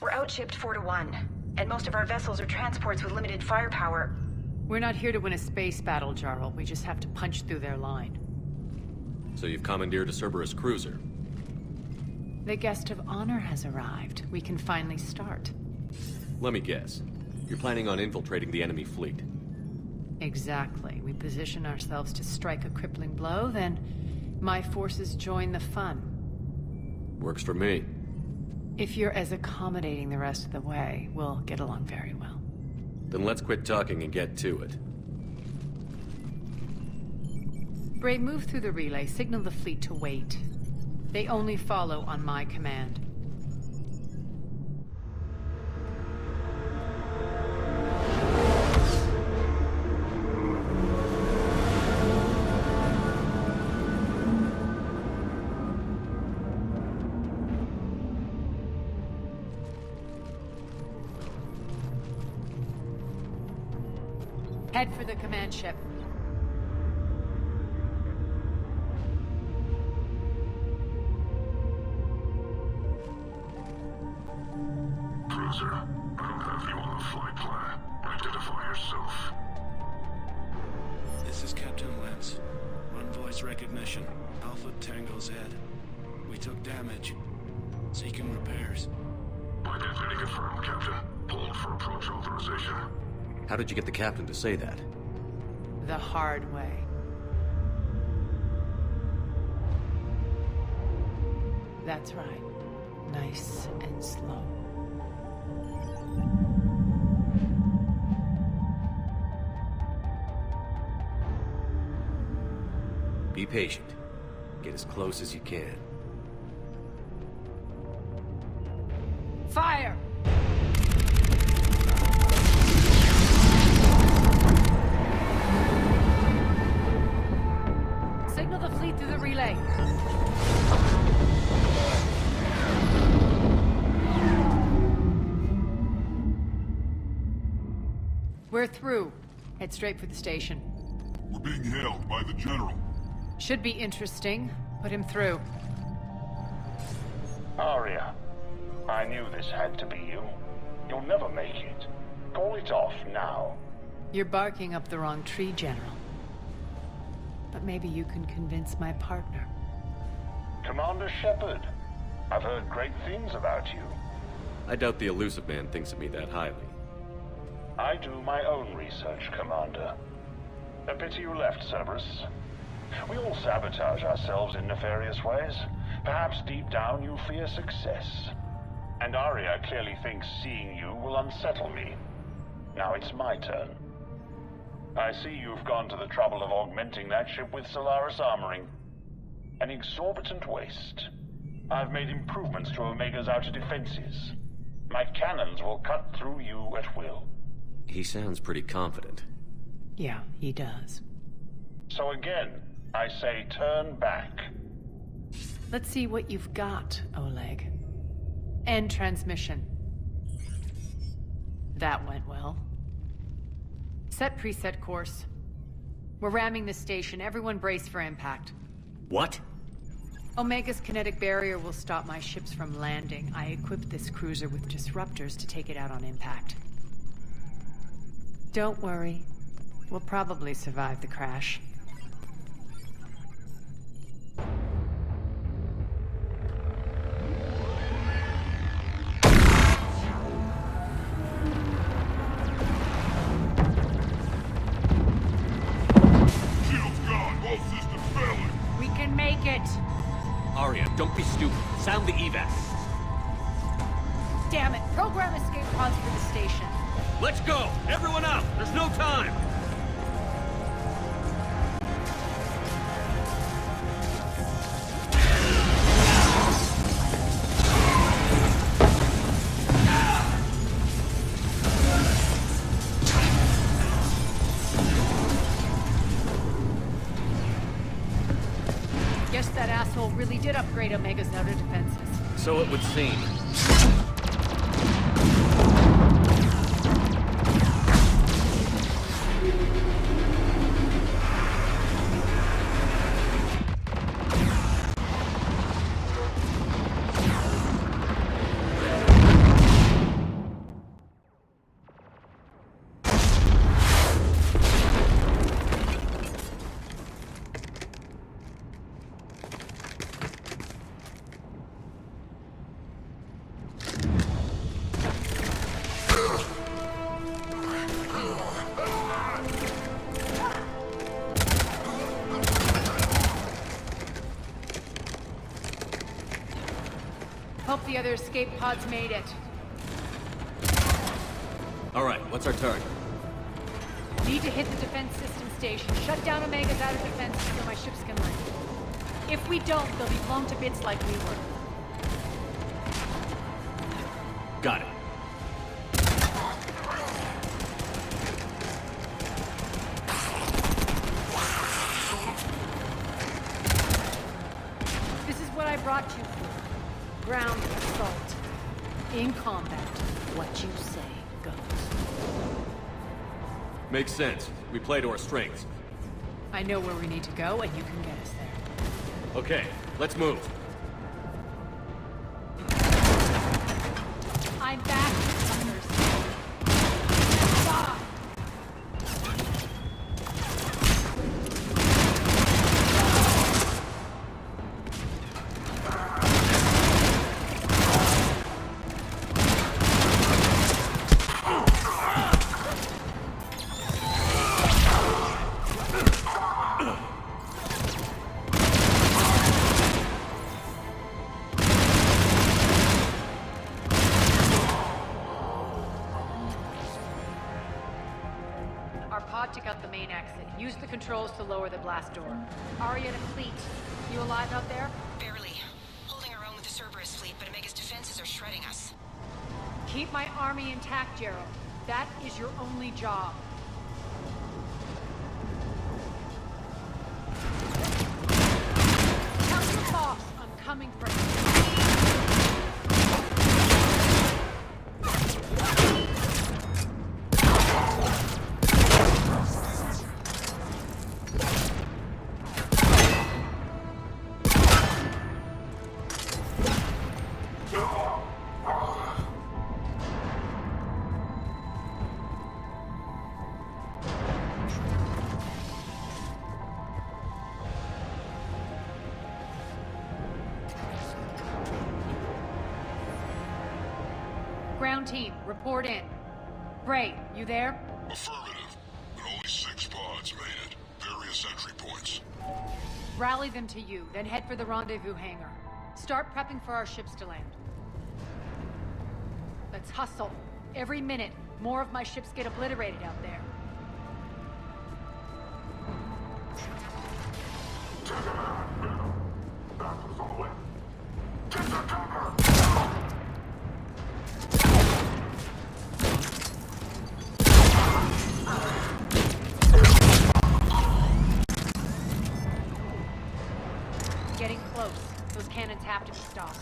We're outshipped 4-1, and most of our vessels are transports with limited firepower. We're not here to win a space battle, Jarl. We just have to punch through their line. So you've commandeered a Cerberus cruiser. The guest of honor has arrived. We can finally start. Let me guess. You're planning on infiltrating the enemy fleet. Exactly. We position ourselves to strike a crippling blow, then my forces join the fun. Works for me. If you're as accommodating the rest of the way, we'll get along very well. Then let's quit talking and get to it. Bray, move through the relay. Signal the fleet to wait. They only follow on my command. Head for the command ship. Cruiser, I don't have you on the flight plan. Identify yourself. This is Captain Lance. Run voice recognition. Alpha Tango Z. We took damage. Seeking repairs. Identity confirmed, Captain. Hold for approach authorization. How did you get the captain to say that? The hard way. That's right. Nice and slow. Be patient. Get as close as you can. Fire! Signal the fleet through the relay. We're through. Head straight for the station. We're being hailed by the General. Should be interesting. Put him through. Arya, I knew this had to be you. You'll never make it. Call it off now. You're barking up the wrong tree, General. But maybe you can convince my partner. Commander Shepard, I've heard great things about you. I doubt the Illusive Man thinks of me that highly. I do my own research, Commander. A pity you left, Cerberus. We all sabotage ourselves in nefarious ways. Perhaps deep down you fear success. And Arya clearly thinks seeing you will unsettle me. Now it's my turn. I see you've gone to the trouble of augmenting that ship with Solaris armoring. An exorbitant waste. I've made improvements to Omega's outer defenses. My cannons will cut through you at will. He sounds pretty confident. Yeah, he does. So again, I say turn back. Let's see what you've got, Oleg. End transmission. That went well. Set preset course. We're ramming the station. Everyone brace for impact. What? Omega's kinetic barrier will stop my ships from landing. I equipped this cruiser with disruptors to take it out on impact. Don't worry. We'll probably survive the crash. Shield's gone. Both systems failing. We can make it! Arya, don't be stupid. Sound the evac. Damn it! Program escape pods for the station. Let's go! Everyone out! There's no time! Guess that asshole really did upgrade Omega's outer defenses. So it would seem. Hope the other escape pods made it. All right, what's our target? Need to hit the defense system station. Shut down Omega's outer defenses so my ships can land. If we don't, they'll be blown to bits like we were. Got it. This is what I brought you for. Ground assault. In combat, what you say goes. Makes sense. We play to our strengths. I know where we need to go, and you can get us there. Okay, let's move. I'm back, suckers. Die! Our pod took out the main exit. Use the controls to lower the blast door. Arya and Fleet, you alive out there? Barely. Holding our own with the Cerberus fleet, but Omega's defenses are shredding us. Keep my army intact, Gerald. That is your only job. Tell your boss I'm coming for him. Ground team, report in. Bray, you there? Affirmative, but only 6 pods made it. Various entry points. Rally them to you, then head for the rendezvous hangar. Start prepping for our ships to land. Let's hustle. Every minute, more of my ships get obliterated out there. Getting close. Those cannons have to be stopped.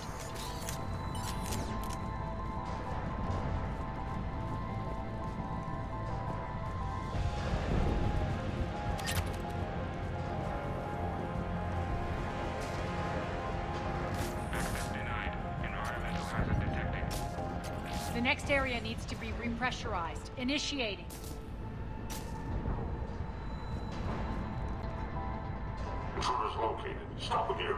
The next area needs to be repressurized. Initiating. Intruders located. Stop again.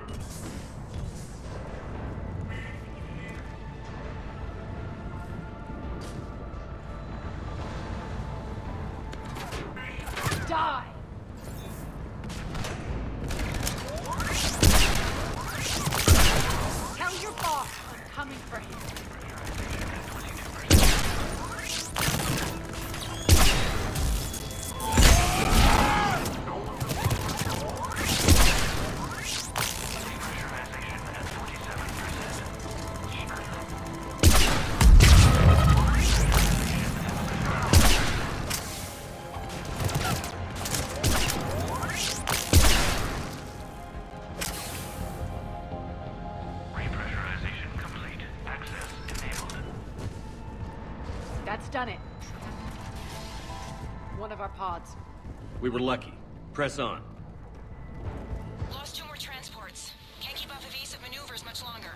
Die! Tell your boss I'm coming for him. That's done it. One of our pods. We were lucky. Press on. Lost 2 more transports. Can't keep up evasive maneuvers much longer.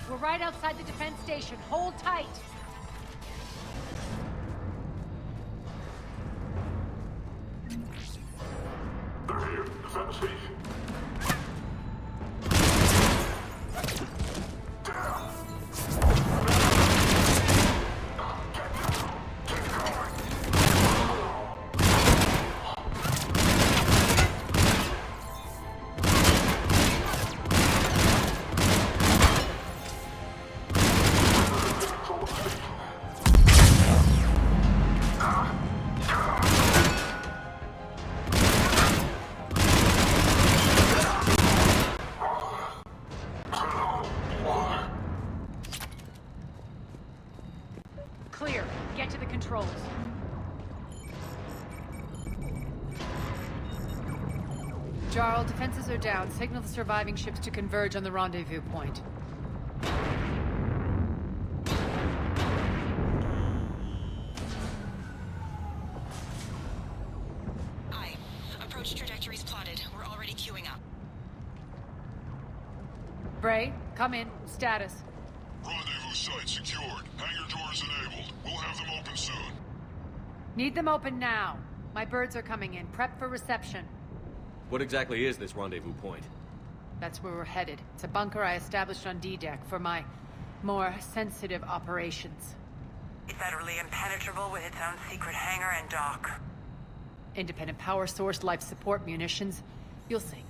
We're right outside the defense station. Hold tight. They're here. Defend the station. Jarl, defenses are down. Signal the surviving ships to converge on the rendezvous point. Aye. Approach trajectories plotted. We're already queuing up. Bray, come in. Status. Rendezvous site secured. Hangar doors enabled. We'll have them open soon. Need them open now. My birds are coming in. Prep for reception. What exactly is this rendezvous point? That's where we're headed. It's a bunker I established on D-Deck for my more sensitive operations. It's utterly impenetrable with its own secret hangar and dock. Independent power source, life support, munitions. You'll see.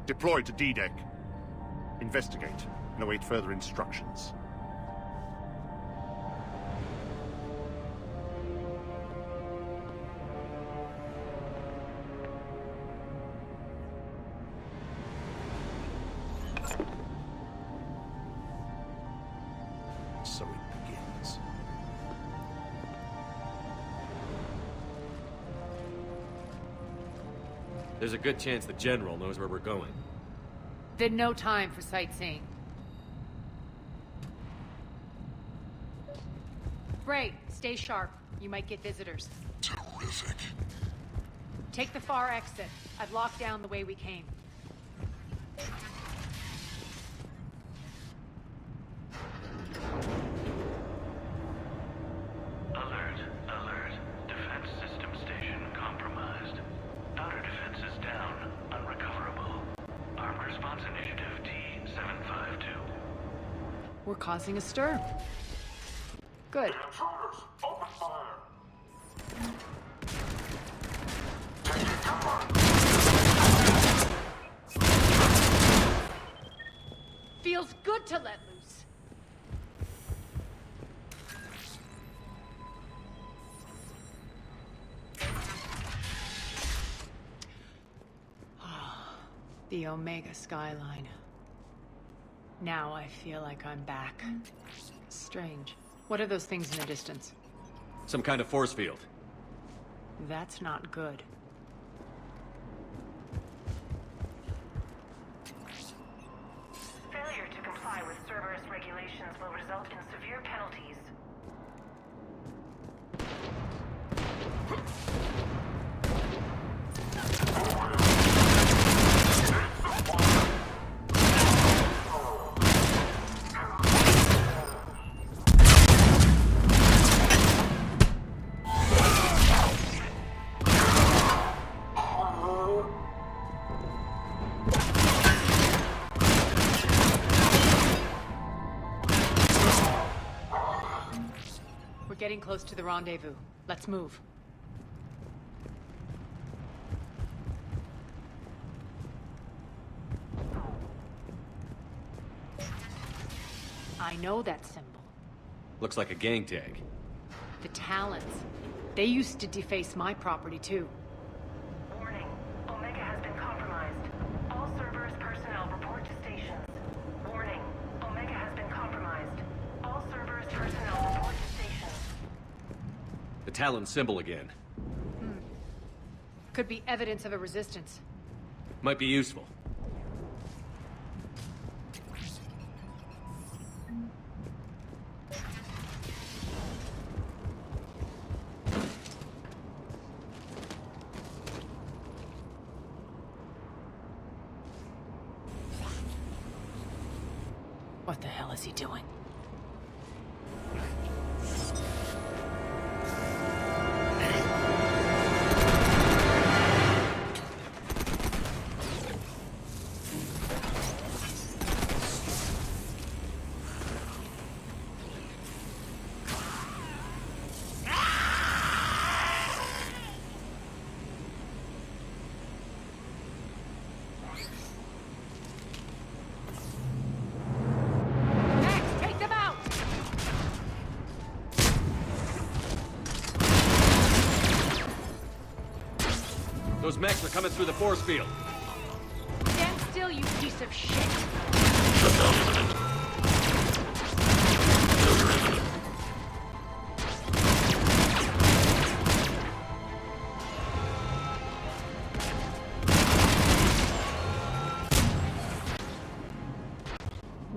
Deploy to D-Deck. Investigate and await further instructions. So it begins. There's a good chance the General knows where we're going. Then no time for sightseeing. Bray, stay sharp. You might get visitors. Terrific. Take the far exit. I've locked down the way we came. Alert, alert. Defense system station compromised. Outer defenses down, unrecoverable. Armed Response Initiative T-752. We're causing a stir. Good. Intruders, open fire. Feels good to let loose. The Omega skyline. Now I feel like I'm back. Strange. What are those things in the distance? Some kind of force field. That's not good. Failure to comply with Cerberus regulations will result in severe penalties. We're getting close to the rendezvous. Let's move. I know that symbol. Looks like a gang tag. The Talons. They used to deface my property, too. Warning. Omega has been compromised. All Cerberus personnel report to stations. Warning. Omega has been compromised. All Cerberus personnel report to stations. The Talon symbol again. Could be evidence of a resistance. Might be useful. What the hell is he doing? Those mechs are coming through the force field. Stand still, you piece of shit!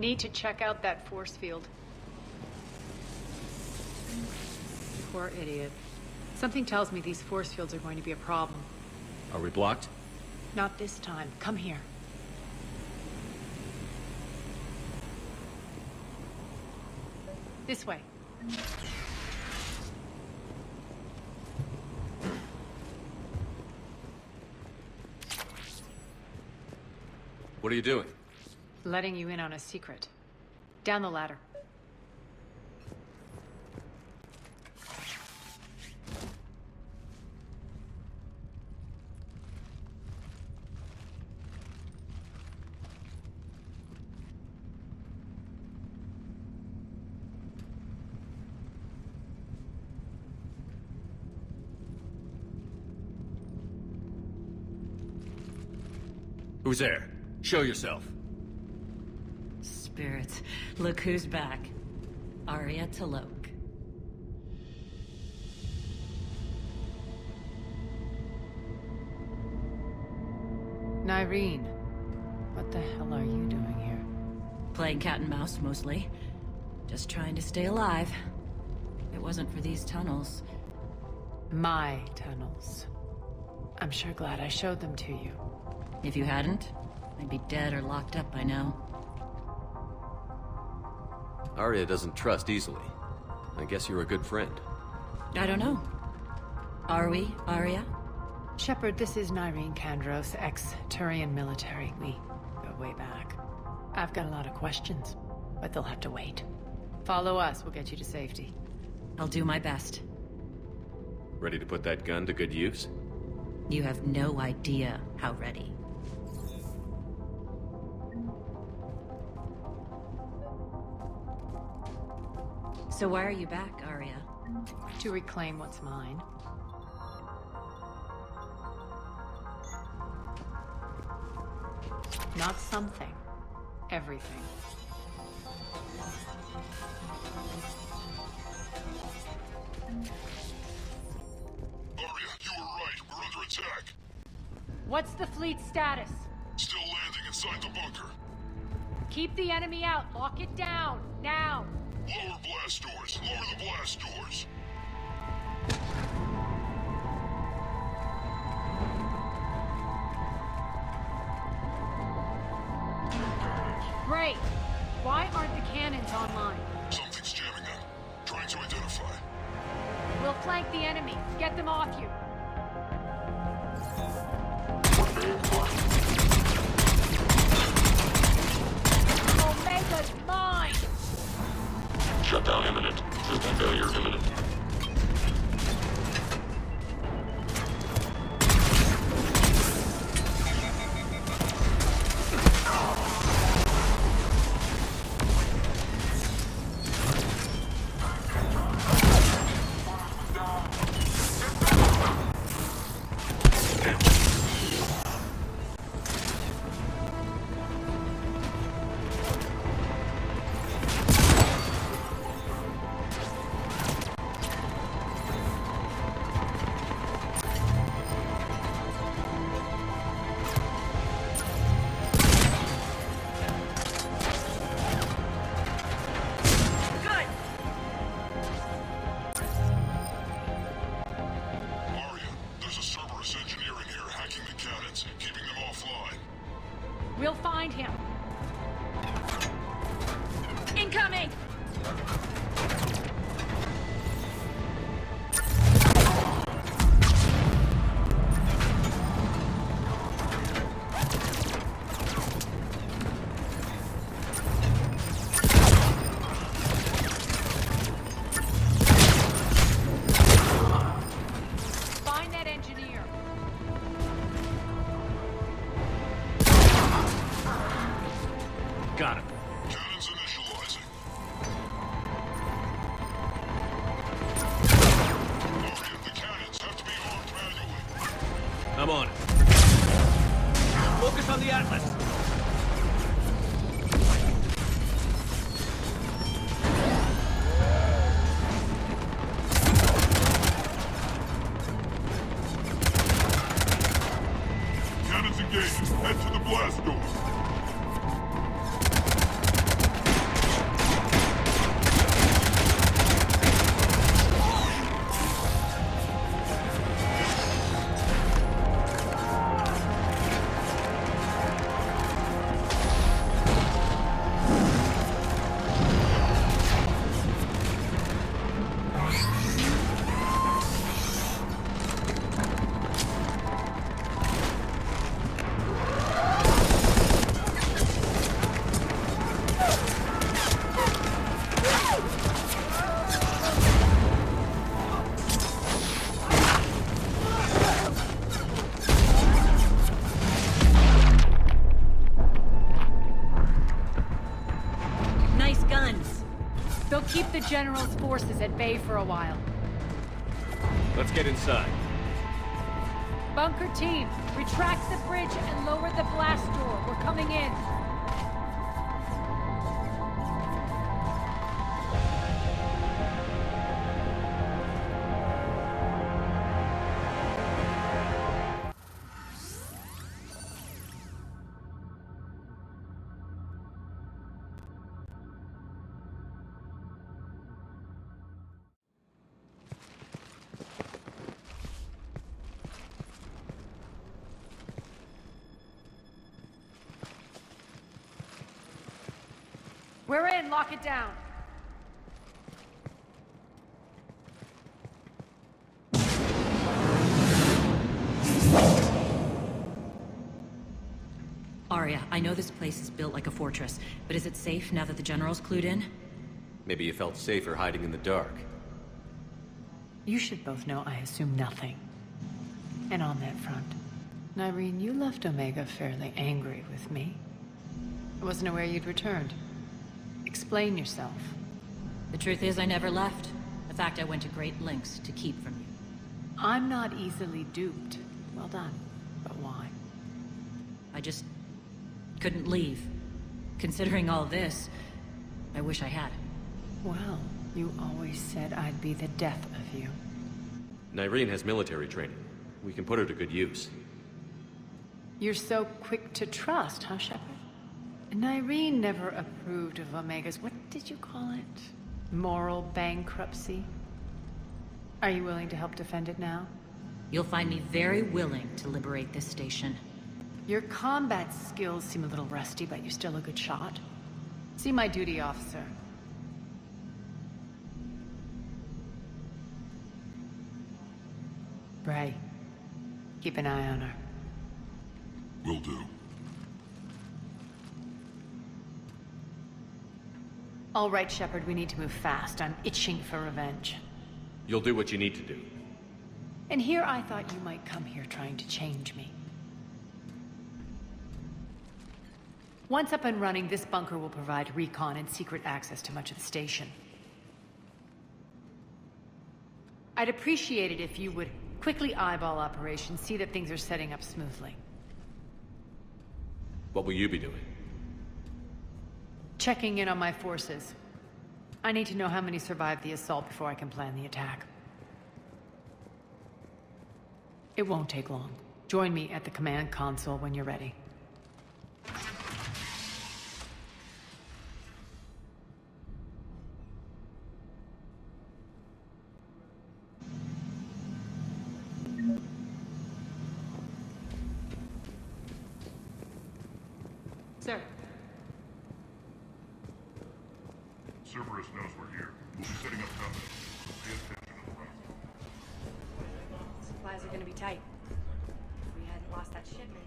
need to check out that force field. Poor idiot. Something tells me these force fields are going to be a problem. Are we blocked? Not this time. Come here. This way. What are you doing? Letting you in on a secret. Down the ladder. Who's there? Show yourself. Spirits, look who's back. Arya T'Loak. Nyreen, what the hell are you doing here? Playing cat and mouse, mostly. Just trying to stay alive. If it wasn't for these tunnels. My tunnels. I'm sure glad I showed them to you. If you hadn't, I'd be dead or locked up by now. Arya doesn't trust easily. I guess you're a good friend. I don't know. Are we, Arya? Shepard, this is Nyreen Kandros, ex-Turian military. We go way back. I've got a lot of questions, but they'll have to wait. Follow us, we'll get you to safety. I'll do my best. Ready to put that gun to good use? You have no idea how ready. So why are you back, Arya? To reclaim what's mine. Not something. Everything. Arya, you were right. We're under attack. What's the fleet's status? Still landing inside the bunker. Keep the enemy out. Lock it down. Now. Lower blast doors. Lower the blast doors. Great. Why aren't the cannons online? Something's jamming them. Trying to identify. We'll flank the enemy. Get them off you. Omega's mine! Shutdown imminent. System failure imminent. We'll find him. Incoming! Find that engineer. Got him. Cannons initializing. Arya, the cannons have to be armed manually. I'm on it. Focus on the Atlas. Cannons engaged. Head to the blast door. General's forces at bay for a while. Let's get inside. Bunker team, retract the bridge and lower the blast door. We're coming in. We're in, lock it down. Arya, I know this place is built like a fortress, but is it safe now that the General's clued in? Maybe you felt safer hiding in the dark. You should both know I assume nothing. And on that front, Nyreen, you left Omega fairly angry with me. I wasn't aware you'd returned. Explain yourself. The truth is I never left. In fact, I went to great lengths to keep from you. I'm not easily duped. Well done. But why? I just couldn't leave. Considering all this, I wish I had. Well, you always said I'd be the death of you. Nyreen has military training. We can put her to good use. You're so quick to trust, huh, Shepard? Nyreen never approved of Omega's, what did you call it? Moral bankruptcy? Are you willing to help defend it now? You'll find me very willing to liberate this station. Your combat skills seem a little rusty, but you're still a good shot. See my duty officer. Bray, keep an eye on her. Will do. All right, Shepard, we need to move fast. I'm itching for revenge. You'll do what you need to do. And here I thought you might come here trying to change me. Once up and running, this bunker will provide recon and secret access to much of the station. I'd appreciate it if you would quickly eyeball operations, see that things are setting up smoothly. What will you be doing? Checking in on my forces. I need to know how many survived the assault before I can plan the attack. It won't take long. Join me at the command console when you're ready. Sir. Cerberus knows we're here. We'll be setting up combat, so pay attention to the run. Supplies are gonna be tight. If we hadn't lost that shipment,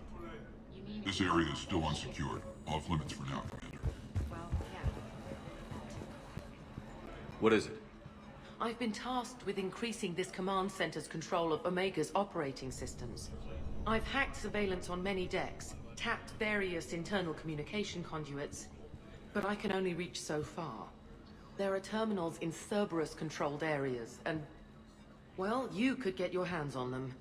you mean... This area is still unsecured. Off limits for now, Commander. Well, yeah. What is it? I've been tasked with increasing this command center's control of Omega's operating systems. I've hacked surveillance on many decks, tapped various internal communication conduits, but I can only reach so far. There are terminals in Cerberus-controlled areas, and... well, you could get your hands on them.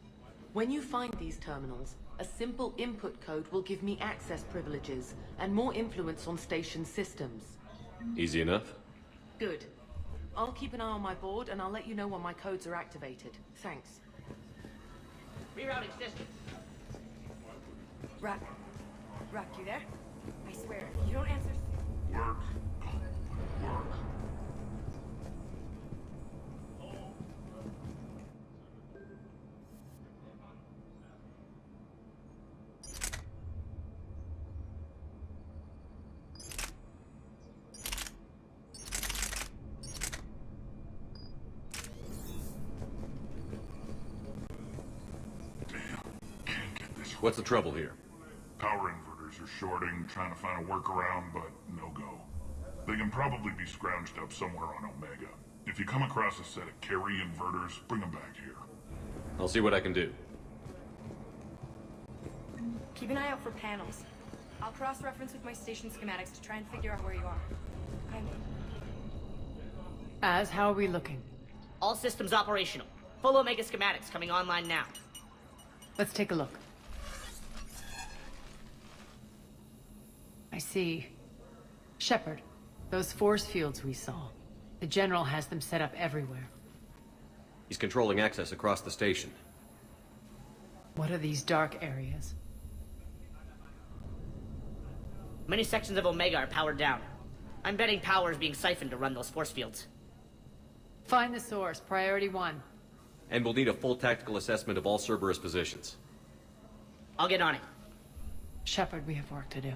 When you find these terminals, a simple input code will give me access privileges and more influence on station systems. Easy enough? Good. I'll keep an eye on my board, and I'll let you know when my codes are activated. Thanks. Rerouting system. Rock, you there? I swear, if you don't answer... Work. Work. What's the trouble here? Power inverters are shorting, trying to find a workaround, but no go. They can probably be scrounged up somewhere on Omega. If you come across a set of carry inverters, bring them back here. I'll see what I can do. Keep an eye out for panels. I'll cross-reference with my station schematics to try and figure out where you are. How are we looking? All systems operational. Full Omega schematics coming online now. Let's take a look. I see. Shepard, those force fields we saw. The General has them set up everywhere. He's controlling access across the station. What are these dark areas? Many sections of Omega are powered down. I'm betting power is being siphoned to run those force fields. Find the source, priority 1. And we'll need a full tactical assessment of all Cerberus positions. I'll get on it. Shepard, we have work to do.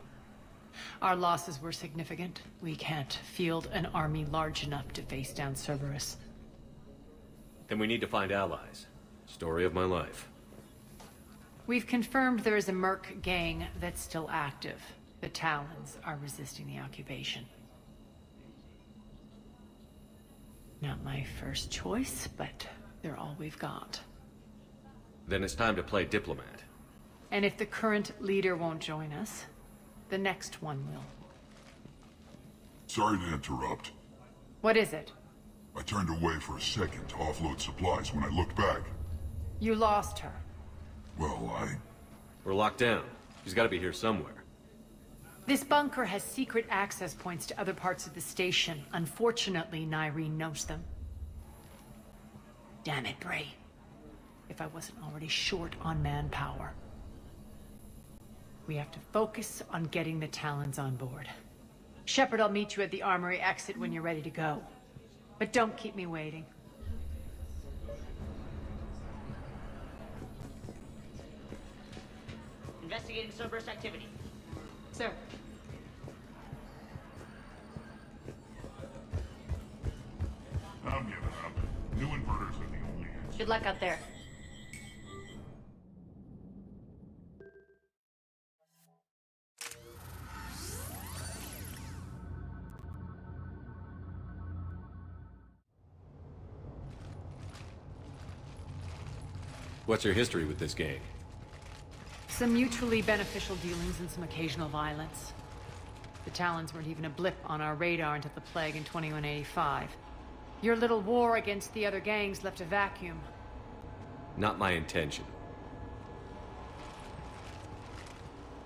Our losses were significant. We can't field an army large enough to face down Cerberus. Then we need to find allies. Story of my life. We've confirmed there is a Merc gang that's still active. The Talons are resisting the occupation. Not my first choice, but they're all we've got. Then it's time to play diplomat. And if the current leader won't join us, the next one will. Sorry to interrupt. What is it? I turned away for a second to offload supplies when I looked back. You lost her. Well, We're locked down. She's got to be here somewhere. This bunker has secret access points to other parts of the station. Unfortunately, Nyreen knows them. Damn it, Bray. If I wasn't already short on manpower. We have to focus on getting the Talons on board. Shepard, I'll meet you at the armory exit when you're ready to go. But don't keep me waiting. Investigating Cerberus activity. Sir. I'm giving up. New inverters are the only answer. Good luck out there. What's your history with this gang? Some mutually beneficial dealings and some occasional violence. The Talons weren't even a blip on our radar until the Plague in 2185. Your little war against the other gangs left a vacuum. Not my intention.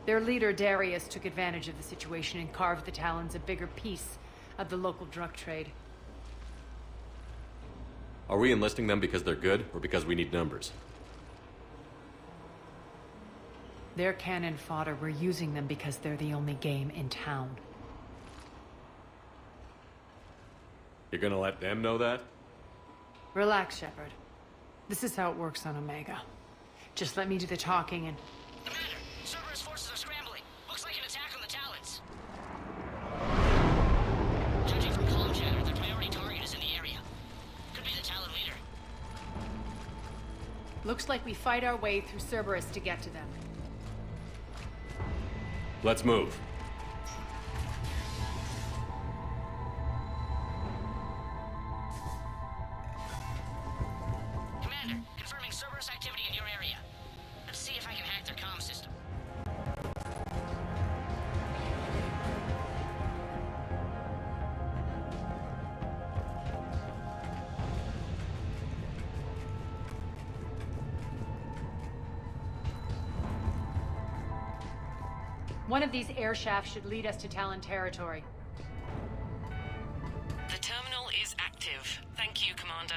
Their leader, Darius, took advantage of the situation and carved the Talons a bigger piece of the local drug trade. Are we enlisting them because they're good, or because we need numbers? They're cannon fodder. We're using them because they're the only game in town. You're gonna let them know that? Relax, Shepard. This is how it works on Omega. Just let me do the talking and... Commander, Cerberus forces are scrambling. Looks like an attack on the Talons. Judging from comm chatter, their priority target is in the area. Could be the Talon leader. Looks like we fight our way through Cerberus to get to them. Let's move. Commander, confirming Cerberus activity in your area. Let's see if I can hack their comm system. One of these air shafts should lead us to Talon territory. The terminal is active. Thank you, Commander.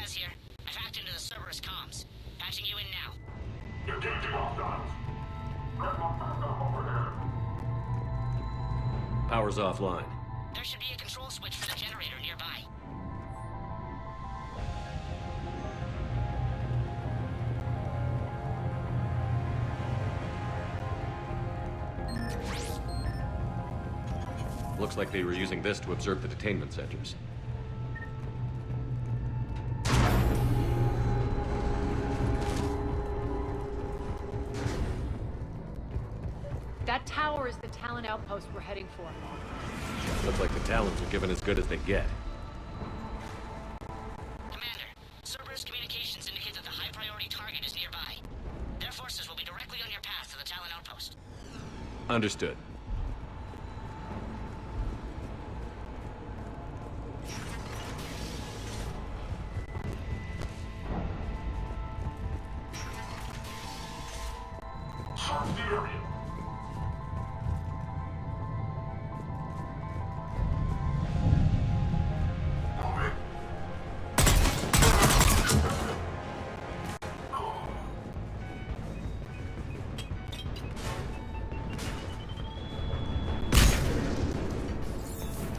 Az here. I've hacked into the Cerberus comms. Patching you in now. Detecting hostiles. Power's offline. There should be a control switch for the generator nearby. Looks like they were using this to observe the detainment centers. That tower is the Talon outpost we're heading for. Looks like the Talons are giving as good as they get. Understood. Search the area.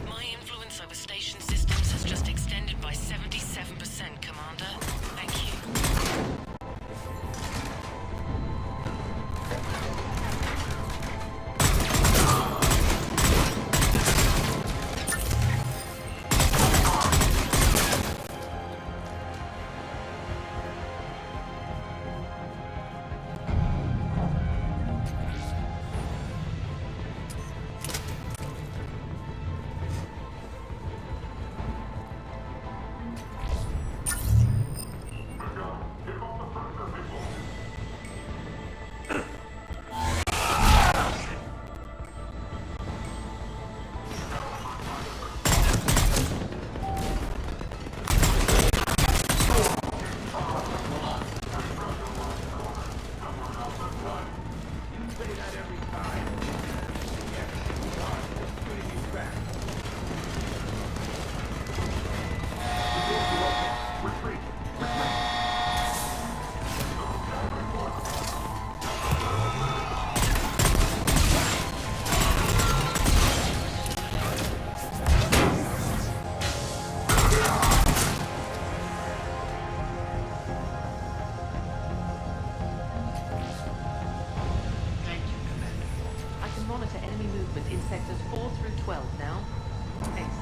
My influence over station systems has just extended by 77%, Commander. Thank you. I can monitor enemy movement in sectors 4 through 12 now. Excellent.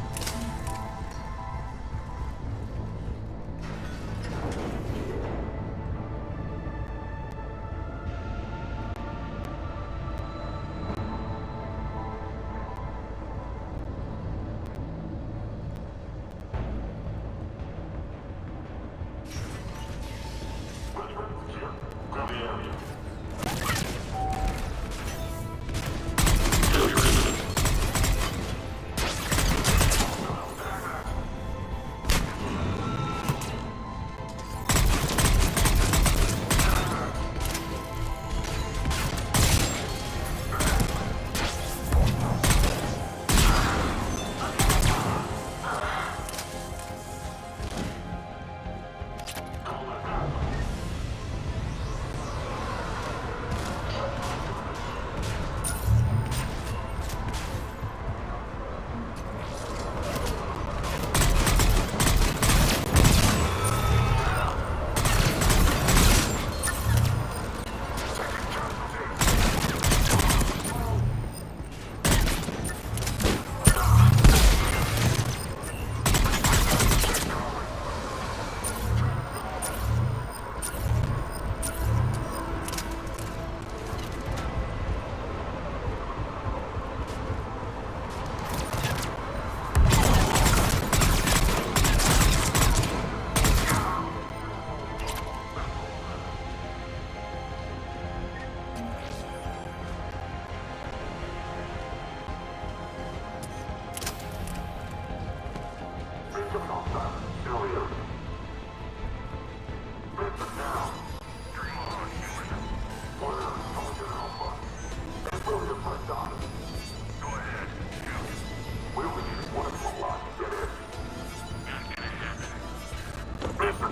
Grab the area.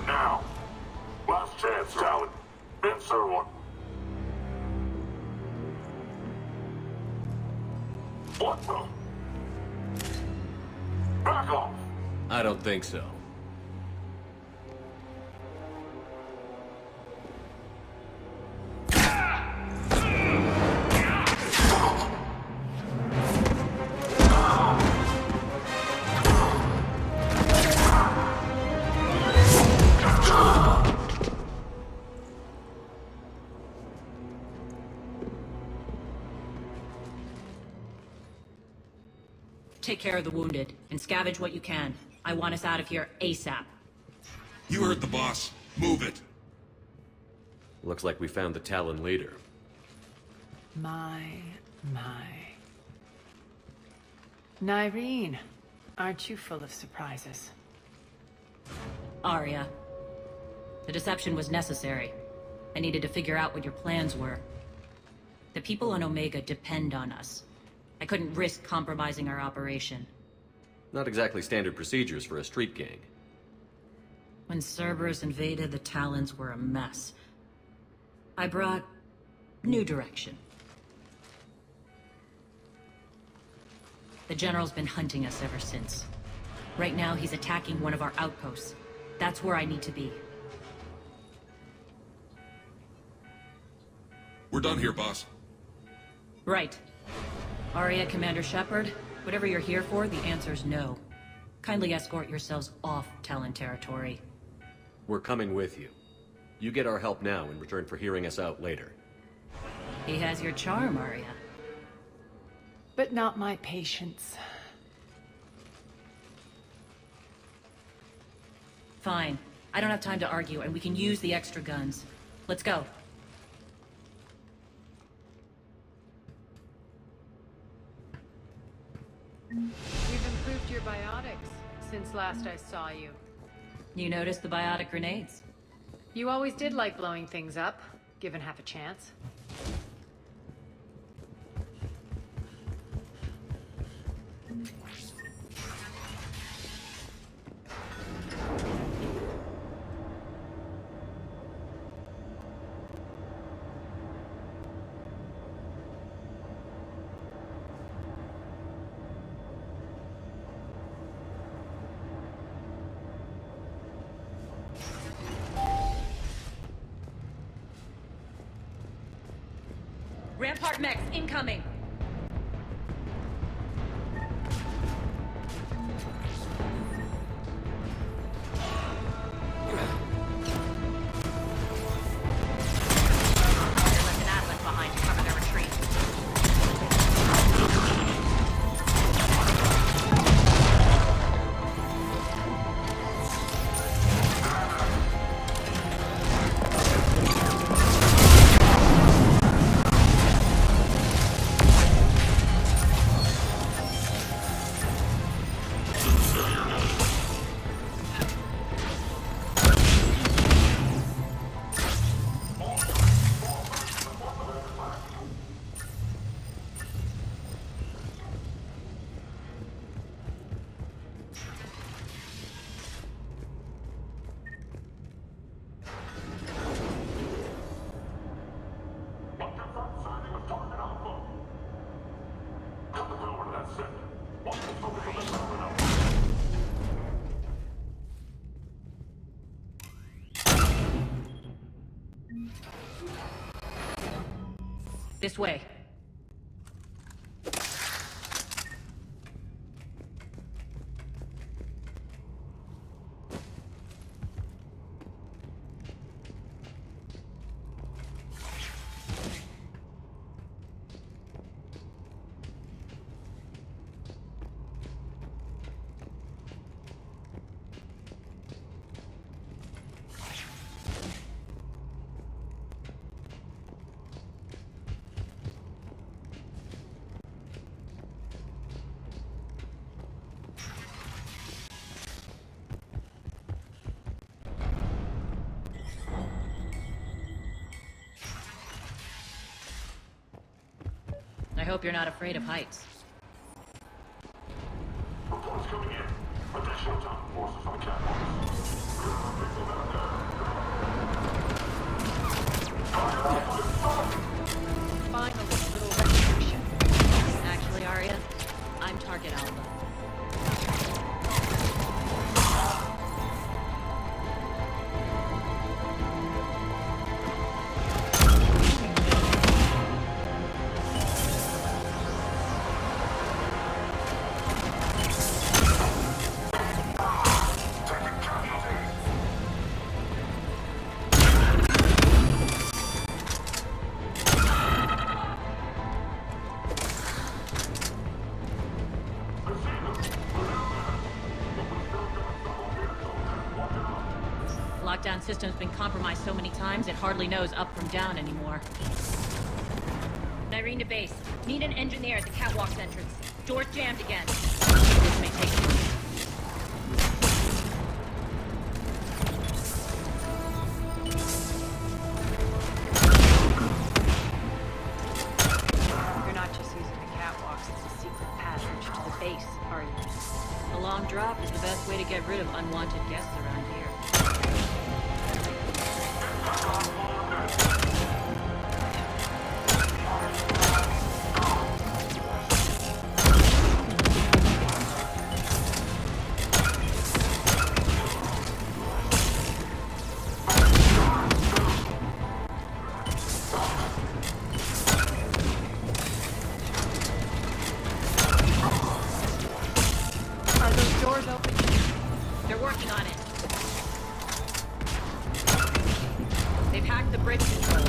Now. Last chance, Talon. Insert one. What the? Back off. I don't think so. Take care of the wounded, and scavenge what you can. I want us out of here ASAP. You heard the boss. Move it. Looks like we found the Talon leader. My My. Nyreen, aren't you full of surprises? Arya. The deception was necessary. I needed to figure out what your plans were. The people on Omega depend on us. I couldn't risk compromising our operation. Not exactly standard procedures for a street gang. When Cerberus invaded, the Talons were a mess. I brought new direction. The General's been hunting us ever since. Right now, he's attacking one of our outposts. That's where I need to be. We're done here, boss. Right. Arya, Commander Shepard, whatever you're here for, the answer's no. Kindly escort yourselves off Talon territory. We're coming with you. You get our help now in return for hearing us out later. He has your charm, Arya. But not my patience. Fine. I don't have time to argue, and we can use the extra guns. Let's go. You've improved your biotics since last I saw you. You noticed the biotic grenades? You always did like blowing things up, given half a chance. Rampart mechs incoming! Left an Atlas behind to cover their retreat. This way. I hope you're not afraid of heights. Reports coming in. Additional time forces on Final little retribution. Actually, Arya, I'm target Alpha. Lockdown system's been compromised so many times, it hardly knows up from down anymore. Nyreen to base. Need an engineer at the catwalk's entrance. Door's jammed again. This may take a minute. You're not just using the catwalks as a secret passage to the base, are you? A long drop is the best way to get rid of unwanted guests around here. Are those doors open? They're working on it. They've hacked the bridge control.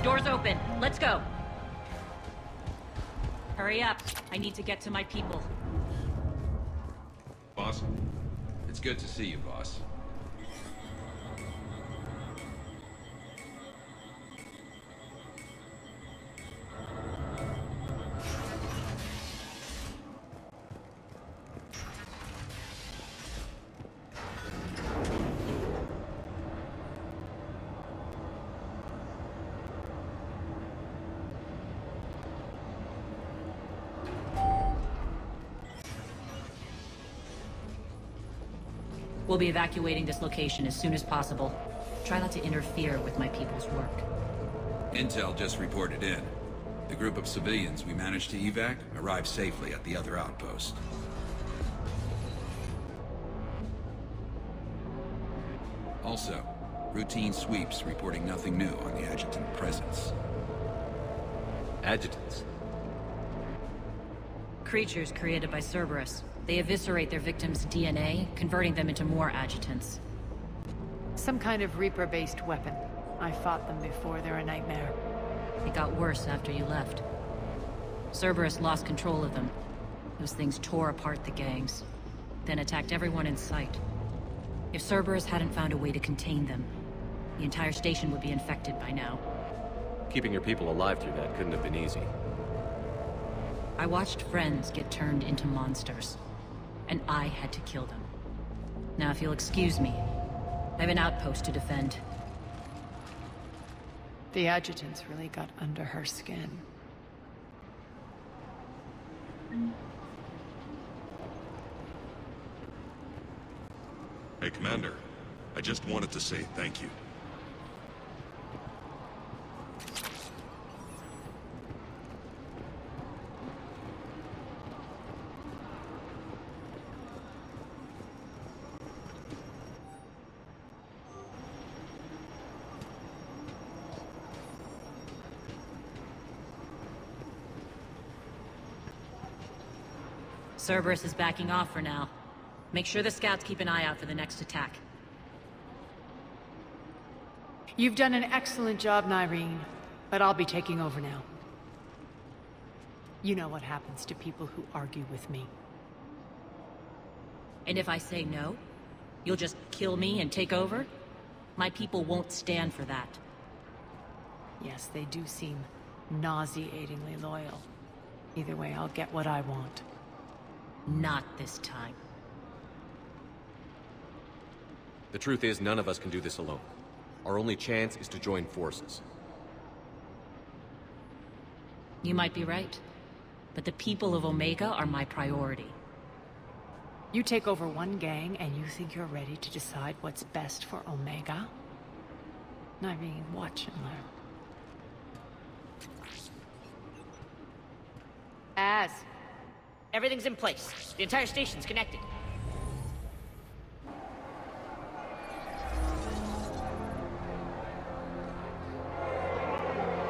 Doors open. Let's go. Hurry up. I need to get to my people. Boss, it's good to see you, boss. We'll be evacuating this location as soon as possible. Try not to interfere with my people's work. Intel just reported in. The group of civilians we managed to evac arrived safely at the other outpost. Also, routine sweeps reporting nothing new on the adjutant presence. Adjutants? Creatures created by Cerberus. They eviscerate their victims' DNA, converting them into more adjutants. Some kind of Reaper-based weapon. I fought them before, they're a nightmare. It got worse after you left. Cerberus lost control of them. Those things tore apart the gangs, then attacked everyone in sight. If Cerberus hadn't found a way to contain them, the entire station would be infected by now. Keeping your people alive through that couldn't have been easy. I watched friends get turned into monsters, and I had to kill them. Now, if you'll excuse me, I have an outpost to defend. The adjutants really got under her skin. Hey, Commander. I just wanted to say thank you. Cerberus is backing off for now. Make sure the scouts keep an eye out for the next attack. You've done an excellent job, Nyreen, but I'll be taking over now. You know what happens to people who argue with me. And if I say no, you'll just kill me and take over? My people won't stand for that. Yes, they do seem nauseatingly loyal. Either way, I'll get what I want. Not this time. The truth is, none of us can do this alone. Our only chance is to join forces. You might be right, but the people of Omega are my priority. You take over one gang and you think you're ready to decide what's best for Omega? Nyreen, watch and learn. Az. Everything's in place. The entire station's connected.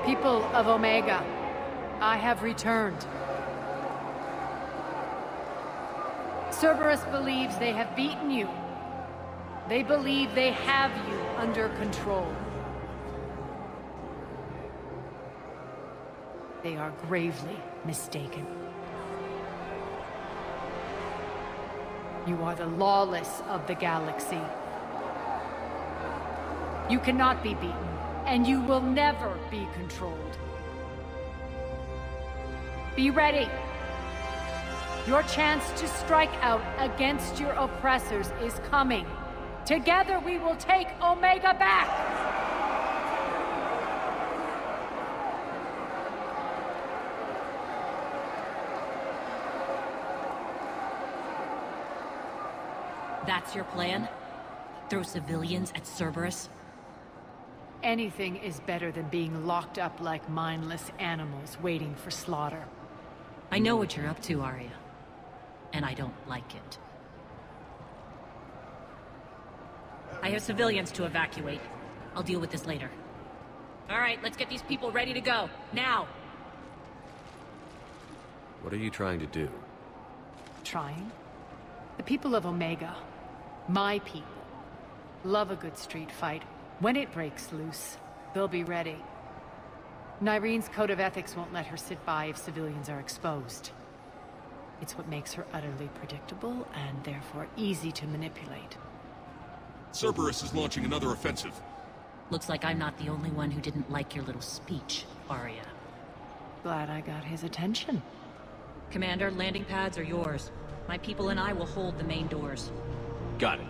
People of Omega, I have returned. Cerberus believes they have beaten you. They believe they have you under control. They are gravely mistaken. You are the lawless of the galaxy. You cannot be beaten, and you will never be controlled. Be ready. Your chance to strike out against your oppressors is coming. Together we will take Omega back! That's your plan? Throw civilians at Cerberus? Anything is better than being locked up like mindless animals waiting for slaughter. I know what you're up to, Arya. And I don't like it. I have civilians to evacuate. I'll deal with this later. All right, let's get these people ready to go. Now! What are you trying to do? Trying? The people of Omega, my people, love a good street fight. When it breaks loose, they'll be ready. Nyrene's code of ethics won't let her sit by if civilians are exposed. It's what makes her utterly predictable and therefore easy to manipulate. Cerberus is launching another offensive. Looks like I'm not the only one who didn't like your little speech, Arya. Glad I got his attention. Commander, landing pads are yours. My people and I will hold the main doors. Got it.